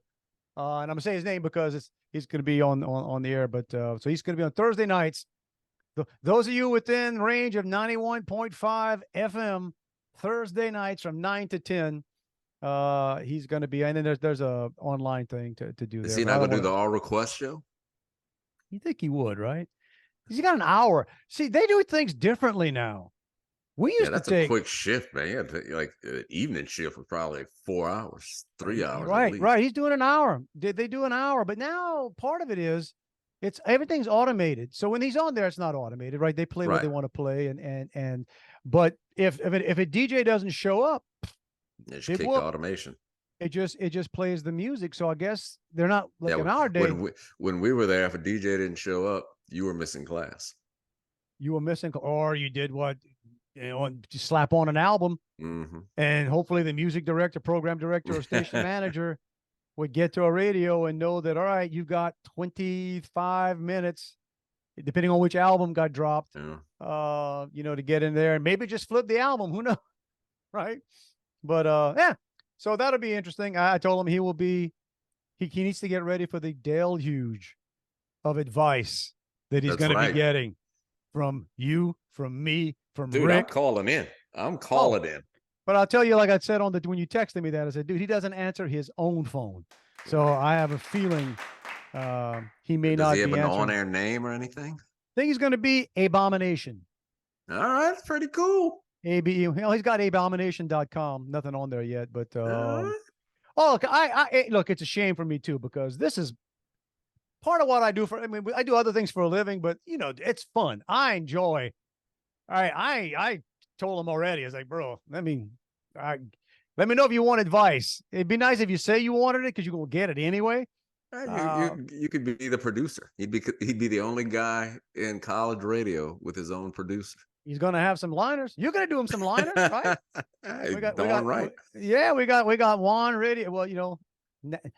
I'm gonna say his name because he's going to be on the air. But so he's going to be on Thursday nights. Those of you within range of 91.5 FM, Thursday nights from 9 to 10. He's going to be, and then there's a online thing to do. Is he not going to do the all request show? You think he would, right? He's got an hour. See, they do things differently now. We used to take a quick shift, man. Like evening shift was probably 4 hours, 3 hours. Right. He's doing an hour. They do an hour, but now part of it is everything's automated. So when he's on there, it's not automated, right? They play what they want to play, but if a DJ doesn't show up, just kick the automation. It just plays the music. So I guess they're not like in our day. When we were there, if a DJ didn't show up, you were missing class. You were missing, or you did what, just slap on an album, and hopefully the music director, program director, or station manager would get to a radio and know that, all right, you've got 25 minutes, depending on which album got dropped, to get in there and maybe just flip the album. Who knows, right? But so that'll be interesting. I told him he needs to get ready for the deluge of advice that he's going to be getting from you, from me, from Rick. I'm calling in. But I'll tell you, like I said when you texted me that, I said, dude, he doesn't answer his own phone. So I have a feeling he may not be answering. Does he have an on-air name or anything? I think he's going to be Abomination. All right, that's pretty cool. He's got abomination.com. Nothing on there yet, but look, look, it's a shame for me too, because this is part of what I do I do other things for a living, but it's fun. I enjoy. I told him already. I was like, bro, Let me know if you want advice. It'd be nice if you say you wanted it because you're gonna get it anyway. You could be the producer. He'd be the only guy in college radio with his own producer. He's gonna have some liners. You're gonna do him some liners, right? we got right. Yeah, we got Juan radio. Well,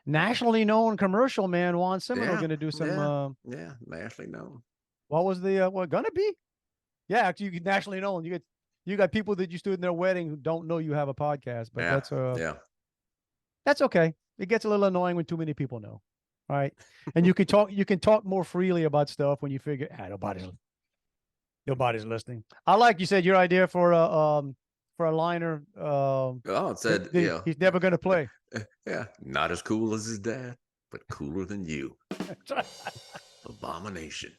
nationally known commercial man Juan Seminole going to do some. Nationally known. What was the what gonna be? Yeah, actually, you get nationally known. You got people that you stood in their wedding who don't know you have a podcast, but that's okay. It gets a little annoying when too many people know. All right, and you can talk more freely about stuff when you figure nobody's listening. I like you said your idea for a liner. It said he's never going to play. Yeah, not as cool as his dad, but cooler than you. Abomination.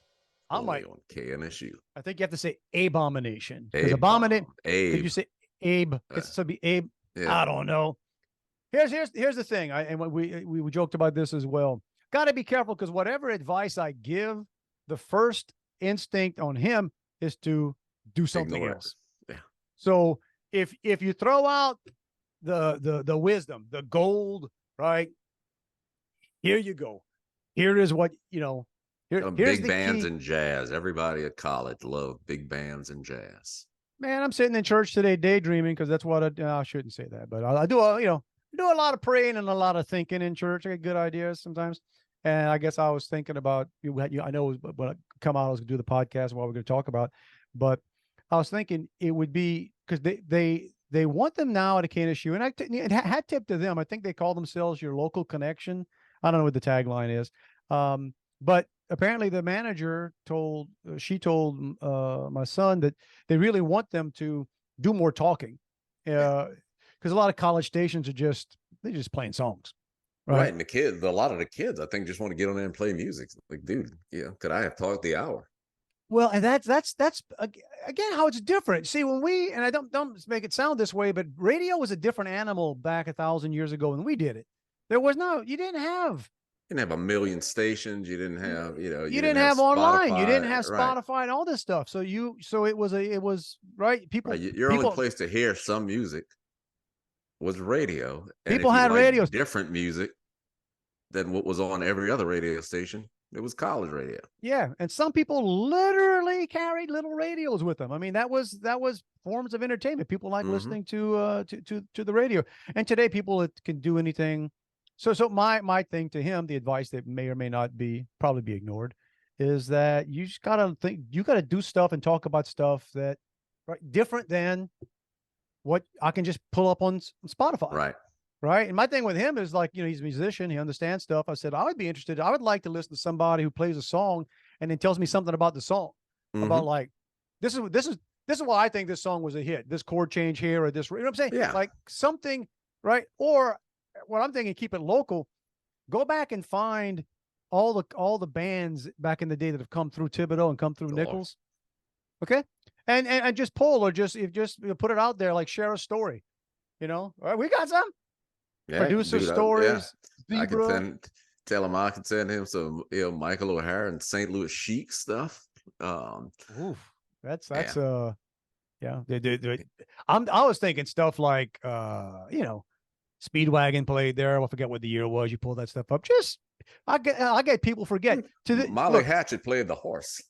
Only on KNSU. I think you have to say abomination. Because abomination. Did you say Abe? It's to be Abe. Yeah. I don't know. Here's the thing. And we joked about this as well. Got to be careful because whatever advice I give, the first instinct on him is to do something else. Yeah. So if you throw out the wisdom, the gold, right? Here you go. Here is what here's big the bands key. and jazz. Everybody at college loved big bands and jazz. Man, I'm sitting in church today daydreaming because that's what I shouldn't say that, but I do a lot of praying and a lot of thinking in church. I get good ideas sometimes. And I guess I was thinking about I know when I come out, I was going to do the podcast and what we're going to talk about, but I was thinking it would be because they want them now at a KNSU, and hat tip to them. I think they call themselves your local connection. I don't know what the tagline is, but apparently the manager told my son that they really want them to do more talking, because a lot of college stations are just playing songs. Right. And a lot of the kids, I think, just want to get on there and play music. Like, dude, could I have talked the hour? Well, and that's again how it's different. See, and I don't make it sound this way, but radio was a different animal back 1,000 years ago when we did it. You didn't have a million stations. You didn't have, you didn't have online. Spotify, you didn't have Spotify and all this stuff. So it was right. People, only place to hear some music was radio. And people had radios, different music than what was on every other radio station. It was college radio. Yeah, and some people literally carried little radios with them. I mean, that was forms of entertainment. People like listening to the radio. And today, people can do anything. So my thing to him, the advice that may or may not probably be ignored, is that you just gotta think. You gotta do stuff and talk about stuff that different than what I can just pull up on Spotify. Right. And my thing with him is he's a musician. He understands stuff. I said, I would be interested. I would like to listen to somebody who plays a song and then tells me something about the song, about this is why I think this song was a hit. This chord change here, or this, you know what I'm saying? Yeah. Like something, right? Or what I'm thinking, keep it local. Go back and find all the bands back in the day that have come through Thibodeau and come through Nichols. Okay. And just pull, or just put it out there, like share a story, we got some. Yeah, producer stories. I can tell him I can send him some Michael O'Hara and St. Louis Chic stuff. That's I was thinking stuff like Speedwagon played there. I forget what the year was. You pull that stuff up. I get people forget. Molly Hatchet played the horse.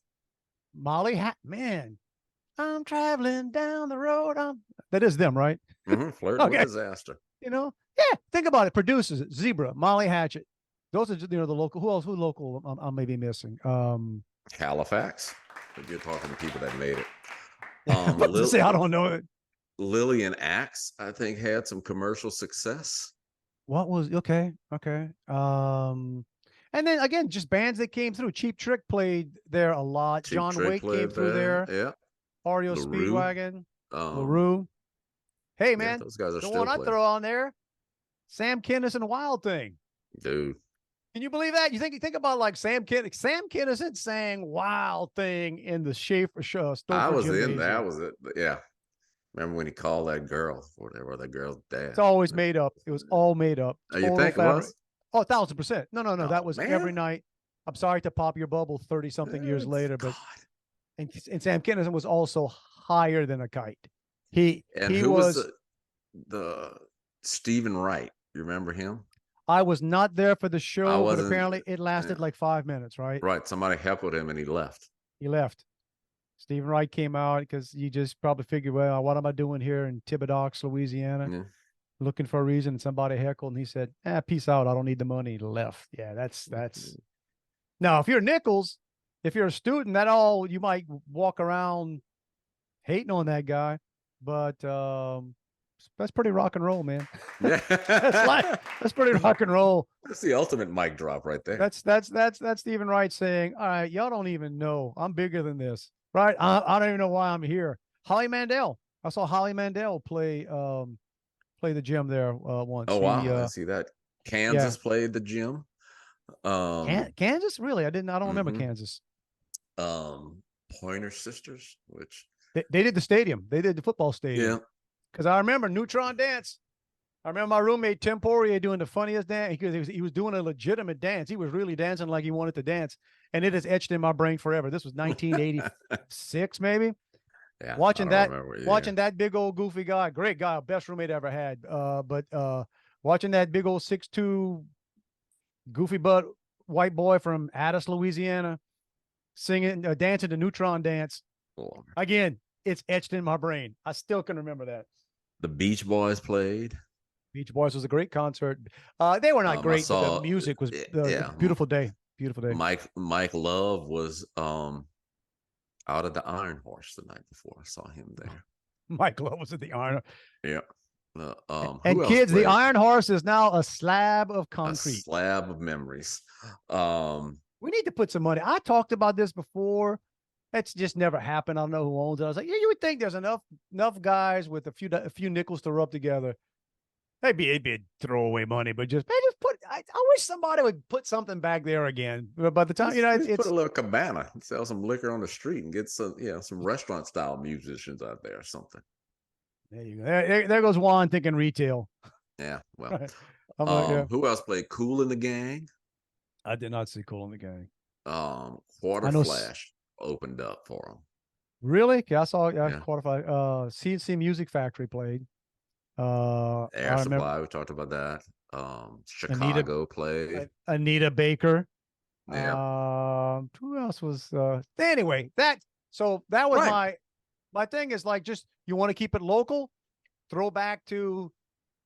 Man, I'm traveling down the road. That is them, right? Flirting with disaster. Yeah, think about it. Producers, Zebra, Molly Hatchet. Those are the local. Who else? Who local? I may be missing. Halifax. If you're talking to people that made it. I don't know it. Lillian Axe, I think, had some commercial success. What was okay? And then again, just bands that came through. Cheap Trick played there a lot. John Wake came through there. Yeah. REO Speedwagon. LaRue. Hey man, those guys are the still one playing. I throw on there, Sam Kinison Wild Thing. Dude. Can you believe that? You think about like Sam Kinison sang Wild Thing in the Schaefer show. I was in that. Was it? Yeah. Remember when he called that girl, whatever, that girl's dad? It's always made up. It was all made up. You think it was? Oh, 1,000%. No. That was every night. I'm sorry to pop your bubble 30-something years later, but and Sam Kinison was also higher than a kite. He who was the Stephen Wright. You remember him? I was not there for the I show, but wasn't. apparently it lasted Yeah. like 5 minutes, right? Right. Somebody heckled him and he left. He left. Stephen Wright came out because he just probably figured, well, what am I doing here in Thibodaux, Louisiana? Yeah. Looking for a reason. And somebody heckled, and he said, peace out. I don't need the money. He left. Yeah, that's. Now, if you're Nichols, if you're a student, you might walk around hating on that guy, but that's pretty rock and roll, man. Yeah. that's pretty rock and roll. That's the ultimate mic drop right there. That's Stephen Wright saying, all right, y'all don't even know. I'm bigger than this. Right. I don't even know why I'm here. Holly Mandel. I saw Holly Mandel play the gym there once. Oh, wow. I see that. Kansas played the gym. Kansas? Really? I don't remember Kansas. Pointer Sisters, which they did the stadium. They did the football stadium. Yeah. Because I remember Neutron Dance. I remember my roommate Tim Poirier doing the funniest dance because he was doing a legitimate dance. He was really dancing like he wanted to dance, and it is etched in my brain forever. This was 1986, maybe. Yeah, watching that big old goofy guy, great guy, best roommate I ever had. But watching that big old 6'2" goofy butt white boy from Addis, Louisiana, singing, dancing the Neutron Dance. Cool. Again, it's etched in my brain. I still can remember that. The Beach Boys played. Beach Boys was a great concert. They were not great, but the music was beautiful day. Beautiful day. Mike Love was out of the Iron Horse the night before. I saw him there. Mike Love was at the Iron. Yeah. And kids, the Iron Horse is now a slab of concrete. A slab of memories. We need to put some money. I talked about this before. It's just never happened. I don't know who owns it. I was like, yeah, you would think there's enough guys with a few nickels to rub together. It'd be throwaway money, but just put. I wish somebody would put something back there again. But by the time it's put a little cabana, sell some liquor on the street, and get some restaurant style musicians out there or something. There you go. There goes Juan thinking retail. Yeah. Well, who else played Kool and the Gang? I did not see Kool and the Gang. Quarter Flash opened up for them. Really? Okay, I saw Quarter Flash. CNC Music Factory played. Air Supply, we talked about that. Chicago played. Anita Baker. Yeah. Who else was anyway, that was my thing is like, just you want to keep it local, throw back to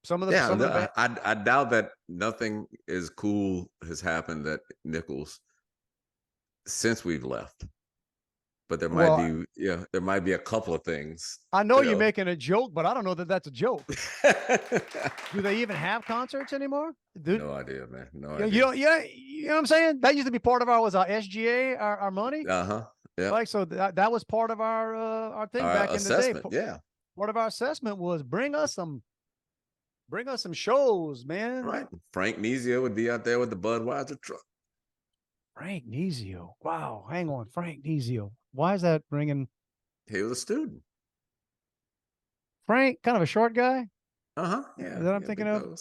some of the I doubt that nothing as cool has happened at Nichols since we've left. But there might be a couple of things. I know you're making a joke, but I don't know that that's a joke. Do they even have concerts anymore? No idea, man. No idea. You know what I'm saying? That used to be part of our SGA, our money. Yeah. Like, so that was part of our thing back in the day. Yeah. Part of our assessment was bring us some shows, man. Right. Frank Nezio would be out there with the Budweiser truck. Frank Nezio. Wow. Hang on. Frank Nezio. Why is that ringing? He was a student. Frank, kind of a short guy. Yeah. Is that what I'm thinking of?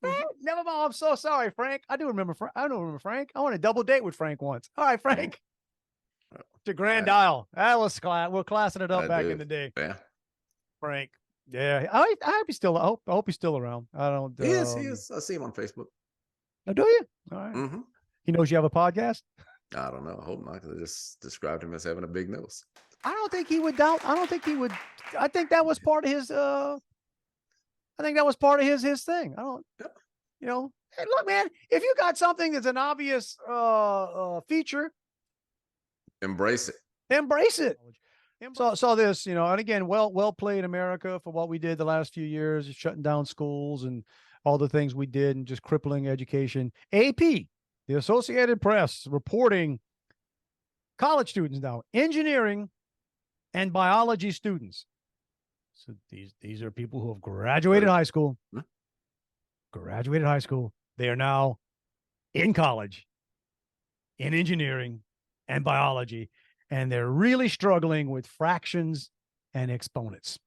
Never mind. I'm so sorry, Frank. I don't remember Frank. I went on a double date with Frank once. All right, Frank. To Grand Isle. That was we're classing it up back in the day. Yeah. Frank. Yeah. I hope he's still. I hope he's still around. I don't. He is. I see him on Facebook. Oh, do you? All right. Mm-hmm. He knows you have a podcast? I don't know. I hope not, because I just described him as having a big nose. I don't think he would doubt. I don't think he would. I think that was part of his. I think that was part of his thing. I don't. Hey, look, man. If you got something that's an obvious feature, embrace it. Embrace it. So this, and again, well played, America, for what we did the last few years, shutting down schools and all the things we did, and just crippling education. AP. The Associated Press reporting college students now, engineering and biology students. So these are people who have graduated high school. They are now in college, in engineering and biology, and they're really struggling with fractions and exponents,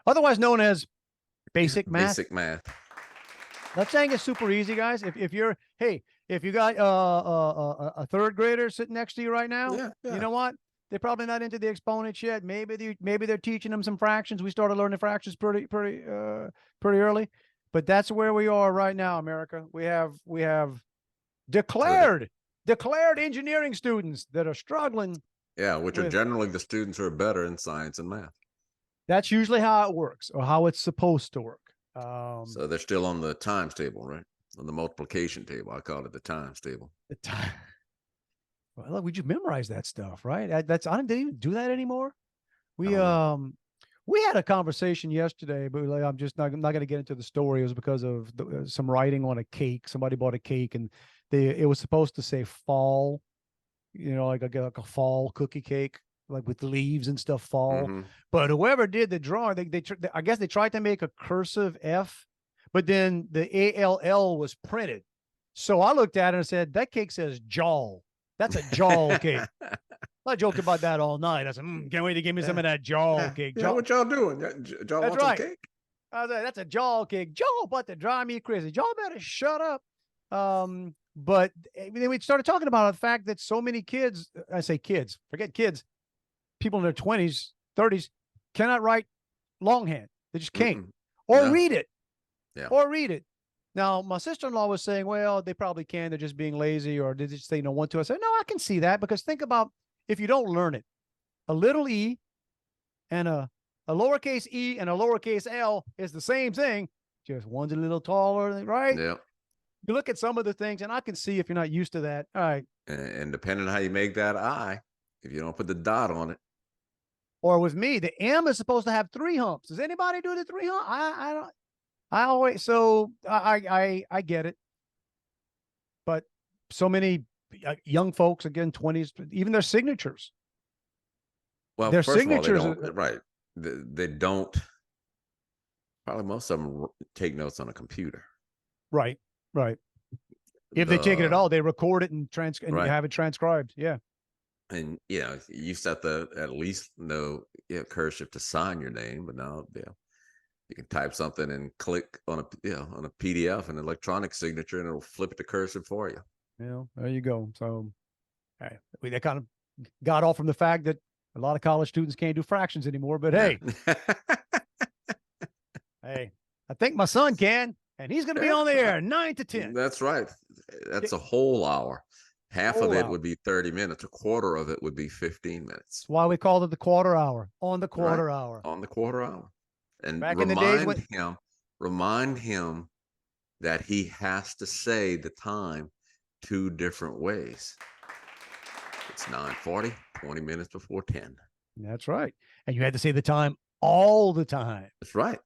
otherwise known as basic math. Basic math. Not saying it's super easy, guys. If you got a third grader sitting next to you right now, you know what? They're probably not into the exponents yet. Maybe they're teaching them some fractions. We started learning fractions pretty early. But that's where we are right now, America. We have So declared engineering students that are struggling. yeah, which are with generally the students who are better in science and math. That's usually how it works, or how it's supposed to work. So they're still on the times table, right? On the multiplication table. I call it the times table. The time. Well, look, we just memorize that stuff, right? I didn't even do that anymore. I don't know. We had a conversation yesterday, but like, I'm not going to get into the story. It was because of some writing on a cake. Somebody bought a cake, and it was supposed to say fall, like a fall cookie cake, like with leaves and stuff, fall. Mm-hmm. But whoever did the drawing, I guess they tried to make a cursive F, but then the ALL was printed. So I looked at it and said, that cake says jaw. That's a jaw cake. I joked about that all night. I said, can't wait to give me some of that jaw cake. Yeah, what y'all doing? Y'all That's want some right. cake? I was like, that's a jaw cake. Jaw about to drive me crazy. Jaw better shut up. But then we started talking about the fact that so many kids, I say kids, forget kids, people in their 20s, 30s cannot write longhand. They just can't. Or No. read it. Yeah. Or read it. Now, my sister-in-law was saying, well, they probably can. They're just being lazy, or they just they don't want to. I said, no, I can see that, because think about if you don't learn it. A little e and a lowercase e and a lowercase l is the same thing. Just one's a little taller, right? Yeah. You look at some of the things, and I can see if you're not used to that. All right. And depending on how you make that I, if you don't put the dot on it. Or with me, the M is supposed to have 3 humps. Does anybody do the 3 hump? I don't. I always so I get it, but so many young folks, again, 20s, even their signatures. Well, Their first signatures, of all, they don't, right? They don't. Probably most of them take notes on a computer. right. If they take it at all, they record it and right. have it transcribed. Yeah. And you used to have to at least know cursive to sign your name, but now you can type something and click on a PDF, an electronic signature, and it'll flip it to cursive for you. Yeah, there you go. So they kind of got off from the fact that a lot of college students can't do fractions anymore. But hey, hey, I think my son can, and he's going to be on the air 9 to 10. That's right. That's a whole hour. Half of it would be 30 minutes. A quarter of it would be 15 minutes. That's why we called it the quarter hour. On the quarter hour. On the quarter hour. And back in the days remind him that he has to say the time 2 different ways. It's 9:40, 20 minutes before 10. That's right. And you had to say the time all the time. That's right.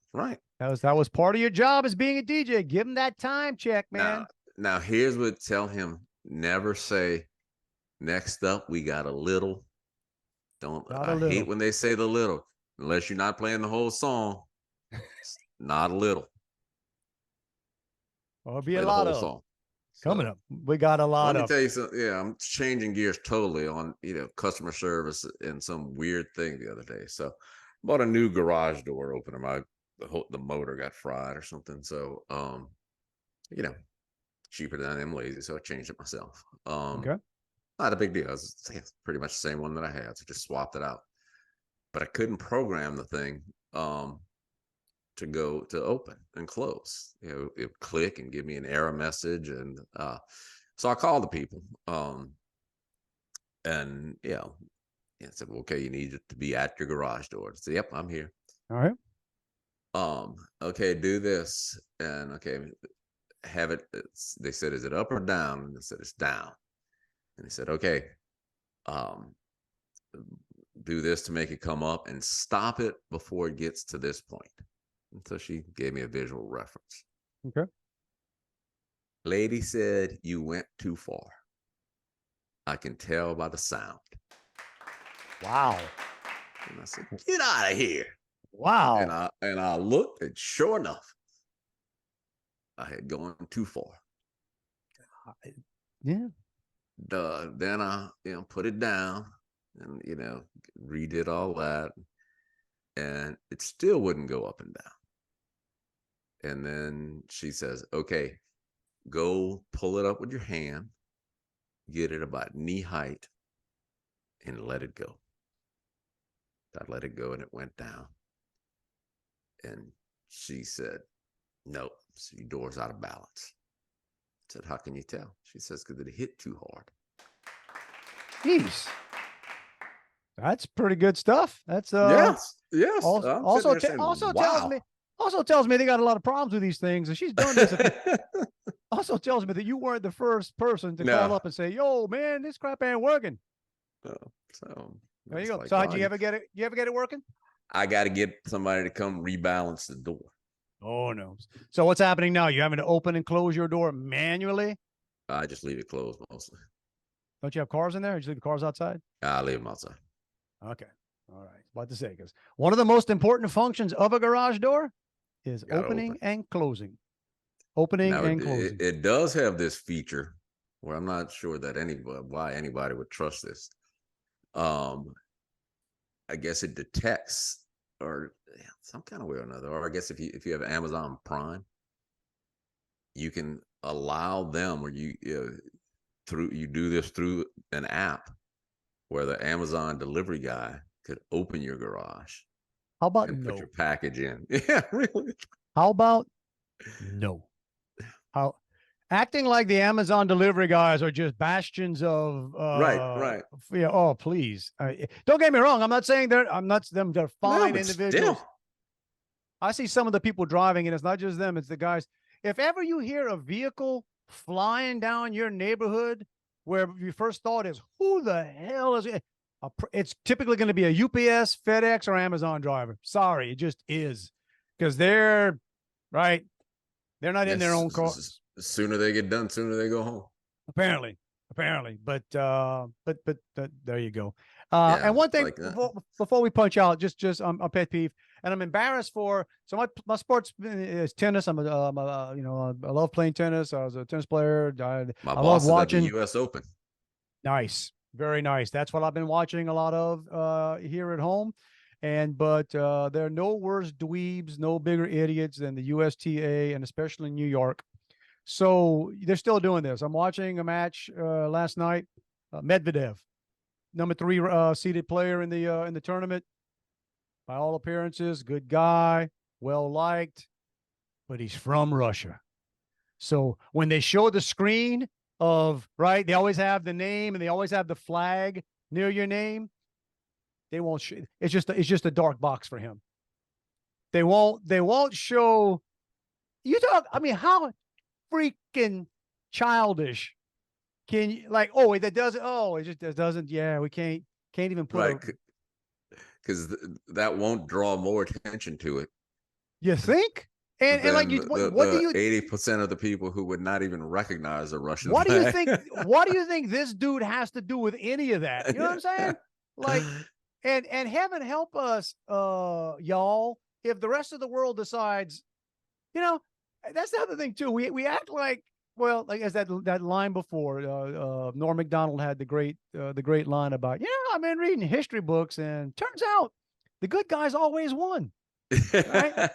That was part of your job as being a DJ. Give him that time check, man. Now here's what tell him: never say, next up we got a little. I hate when they say the little, unless you're not playing the whole song. Not a little. Or be a lot of song. Coming up. We got a lot of. Let me tell you something. Yeah, I'm changing gears totally on customer service and some weird thing the other day. So bought a new garage door opener. The motor got fried or something. So cheaper than I'm lazy, so I changed it myself. Okay. Not a big deal. It's pretty much the same one that I had, so just swapped it out. But I couldn't program the thing to go to open and close. It would click and give me an error message, and so I called the people, and I said, well, okay, you need it to be at your garage door. I said, yep, I'm here. All right. Okay, do this, and okay, have it. They said, is it up or down? And I said, it's down. And they said, okay, do this to make it come up and stop it before it gets to this point. And so she gave me a visual reference. Okay. Lady said, you went too far. I can tell by the sound. Wow. And I said, get out of here. Wow. And I looked, and sure enough, I had gone too far. Yeah. Then I put it down and redid all that, and it still wouldn't go up and down. And then she says, okay, go pull it up with your hand, get it about knee height, and let it go. I let it go, and it went down. And she said, No, so your door's out of balance. I said, how can you tell? She says, because it hit too hard. Jeez. That's pretty good stuff. That's yes. Also tells me they got a lot of problems with these things, and she's done this. Also tells me that you weren't the first person to call up and say, "Yo, man, this crap ain't working." So there you go. Like, so how'd you ever get it? You ever get it working? I got to get somebody to come rebalance the door. Oh no! So what's happening now? You having to open and close your door manually? I just leave it closed mostly. Don't you have cars in there? Or you leave the cars outside? I leave them outside. Okay. All right. About to say, because one of the most important functions of a garage door is opening and closing. Opening and closing. It does have this feature where I'm not sure that why anybody would trust this. I guess it detects or some kind of way or another. Or I guess if you have Amazon Prime, you can allow them, or you do this through an app where the Amazon delivery guy could open your garage. How about put your package in? Yeah, really. How about no? How acting like the Amazon delivery guys are just bastions of right. Yeah. Oh, please. Don't get me wrong. I'm not saying they're fine individuals. Still. I see some of the people driving, and it's not just them, it's the guys. If ever you hear a vehicle flying down your neighborhood where your first thought is, who the hell is it? It's typically going to be a UPS, FedEx, or Amazon driver. Sorry, it just is. Because they're right. They're not in their own car. The sooner they get done, sooner they go home. Apparently, but there you go. And one thing before we punch out, just a pet peeve, and I'm embarrassed for. So my sports is tennis. I love playing tennis. I was a tennis player. I love watching the U.S. Open. Nice, very nice. That's what I've been watching a lot of here at home. But there are no worse dweebs, no bigger idiots than the USTA, and especially New York. So they're still doing this. I'm watching a match last night. Medvedev, number 3 seeded player in the tournament. By all appearances, good guy, well liked, but he's from Russia. So when they show the screen of they always have the name and they always have the flag near your name. They won't. It's just a dark box for him. They won't show. You talk. I mean, how freaking childish can you that doesn't? Oh, it just doesn't. Yeah, we can't even put because that won't draw more attention to it. You think? And what do you? 80% of the people who would not even recognize a Russian. What do you think? What do you think this dude has to do with any of that? You know what I'm saying? Like. And heaven help us, y'all, if the rest of the world decides, that's the other thing too. We act like as that line before, Norm Macdonald had the great line about, I've been reading history books and turns out the good guys always won. Right?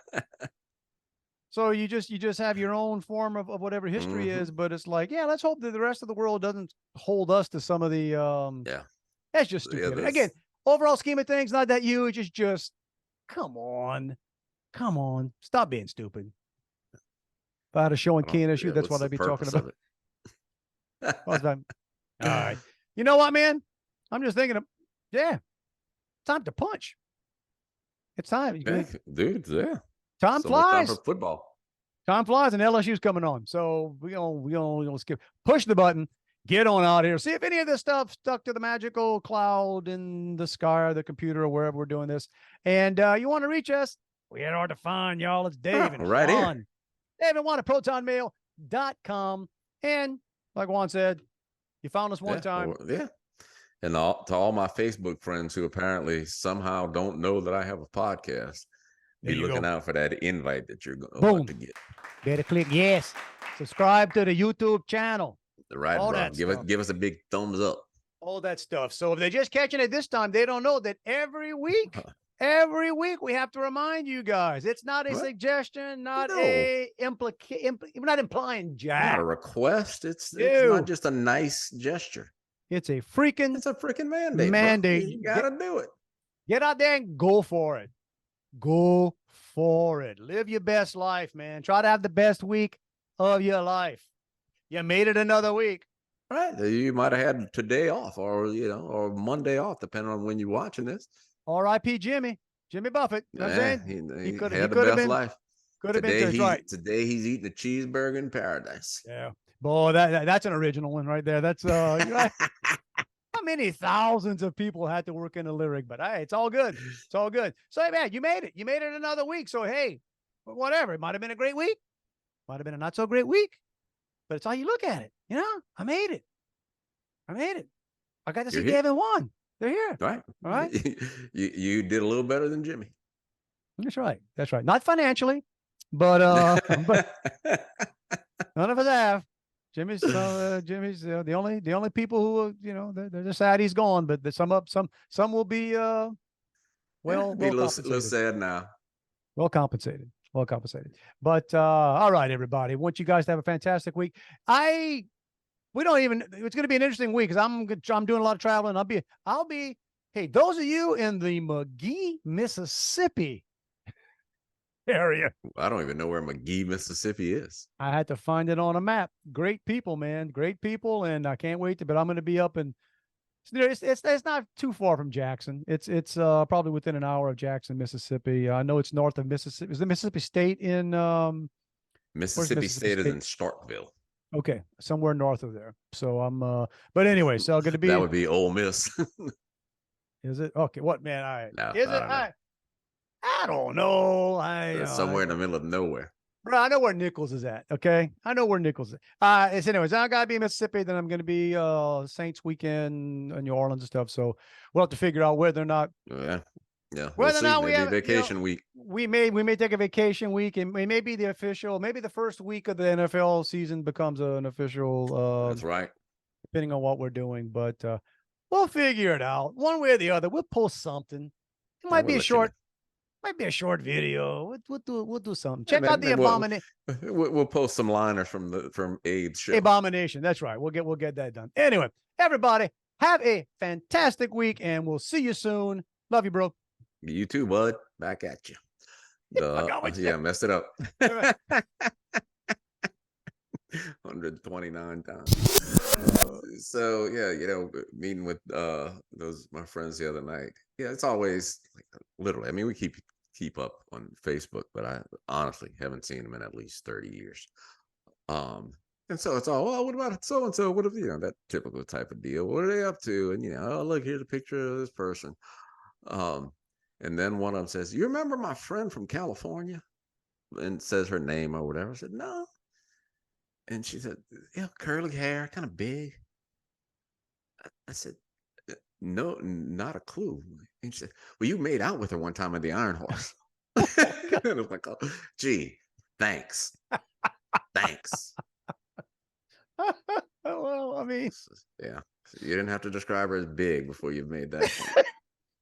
So you just have your own form of whatever history is, but it's like, let's hope that the rest of the world doesn't hold us to some of the that's just stupid. Again. Overall scheme of things, not that huge. It's just, come on, stop being stupid. If I had a show in KNSU, that's what I'd be talking about. All right. You know what, man? I'm just thinking time to punch. It's time. Dude, Time flies. Time for football. Time flies, and LSU's coming on. So we gonna skip. Push the button. Get on out here. See if any of this stuff stuck to the magical cloud in the sky or the computer or wherever we're doing this. And you want to reach us? We ain't hard to find, y'all. It's Dave and right Juan. Here. Dave and Juan at protonmail.com. And like Juan said, you found us one time. And to all my Facebook friends who apparently somehow don't know that I have a podcast, be looking out for that invite that you're going to get. Better click yes. Subscribe to the YouTube channel. Right, bro. Give us a big thumbs up. All that stuff. So if they're just catching it this time, they don't know that every week we have to remind you guys. It's not a suggestion, not we're not implying jack. Not a request. It's not just a nice gesture. It's a freaking mandate. You gotta do it. Get out there and go for it. Go for it. Live your best life, man. Try to have the best week of your life. You made it another week. Right. You might have had today off or Monday off, depending on when you're watching this. R.I.P. Jimmy Buffett. You know what I'm saying? He had the best life. Could have been right. Today he's eating a cheeseburger in paradise. Yeah. Boy, that's an original one right there. That's right. How many thousands of people had to work in the lyric, but hey, it's all good. It's all good. So, hey, man, you made it. You made it another week. So, hey, whatever. It might have been a great week. Might have been a not so great week, but it's how you look at it. You know, I made it. I got to see Dave and Juan. They're here. All right. You did a little better than Jimmy. That's right. Not financially, but none of us have. Jimmy's the only people who they're just sad he's gone, but some will be be a little sad now. Well compensated. But all right, everybody. I want you guys to have a fantastic week. It's going to be an interesting week because I'm doing a lot of traveling. I'll be. Hey, those of you in the McGee, Mississippi area. I don't even know where McGee, Mississippi is. I had to find it on a map. Great people, man. Great people. And I can't wait but I'm going to be up in, it's not too far from Jackson. It's probably within an hour of Jackson, Mississippi. I know it's north of Mississippi. Is the Mississippi State in, Mississippi State is in Starkville. Okay. Somewhere north of there. So but anyway, so I'm going to be. That would be Ole Miss. Is it? Okay. What, man? All right. No, is it? I don't know. It's somewhere in the middle of nowhere. Bro, I know where Nichols is at. Okay. I know where Nichols is. Anyways, I got to be in Mississippi. Then I'm going to be Saints weekend in New Orleans and stuff. So we'll have to figure out whether or not. Yeah. Whether or not we have vacation week. We may take a vacation week, and maybe the first week of the NFL season becomes an official. That's right. Depending on what we're doing, but we'll figure it out one way or the other. We'll post something. It might be a short. Might be a short video. We'll do something. Check out the Abomination. We'll post some liners from Abe's show. Abomination. That's right. We'll get that done. Anyway, everybody, have a fantastic week, and we'll see you soon. Love you, bro. You too, bud. Back at you. Messed it up. 129 times. So yeah, meeting with my friends the other night. Yeah, it's always literally. I mean, we keep up on Facebook, but I honestly haven't seen them in at least 30 years. And so it's all, well, what about so and so? What if that typical type of deal? What are they up to? And oh, look, here's a picture of this person. And then one of them says, "You remember my friend from California?" And says her name or whatever. I said, "No." And she said, "Yeah, curly hair, kind of big." I said, "No, not a clue." And she said, "Well, you made out with her one time at the Iron Horse." And I was like, "Oh, gee, thanks." Well, I mean, yeah, you didn't have to describe her as big before you made that point.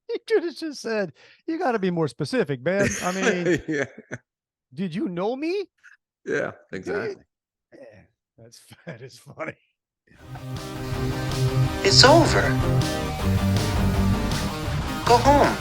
You could have just said, "You got to be more specific, man." I mean, yeah. Did you know me? Yeah, exactly. Yeah, that is funny. It's over. Go home.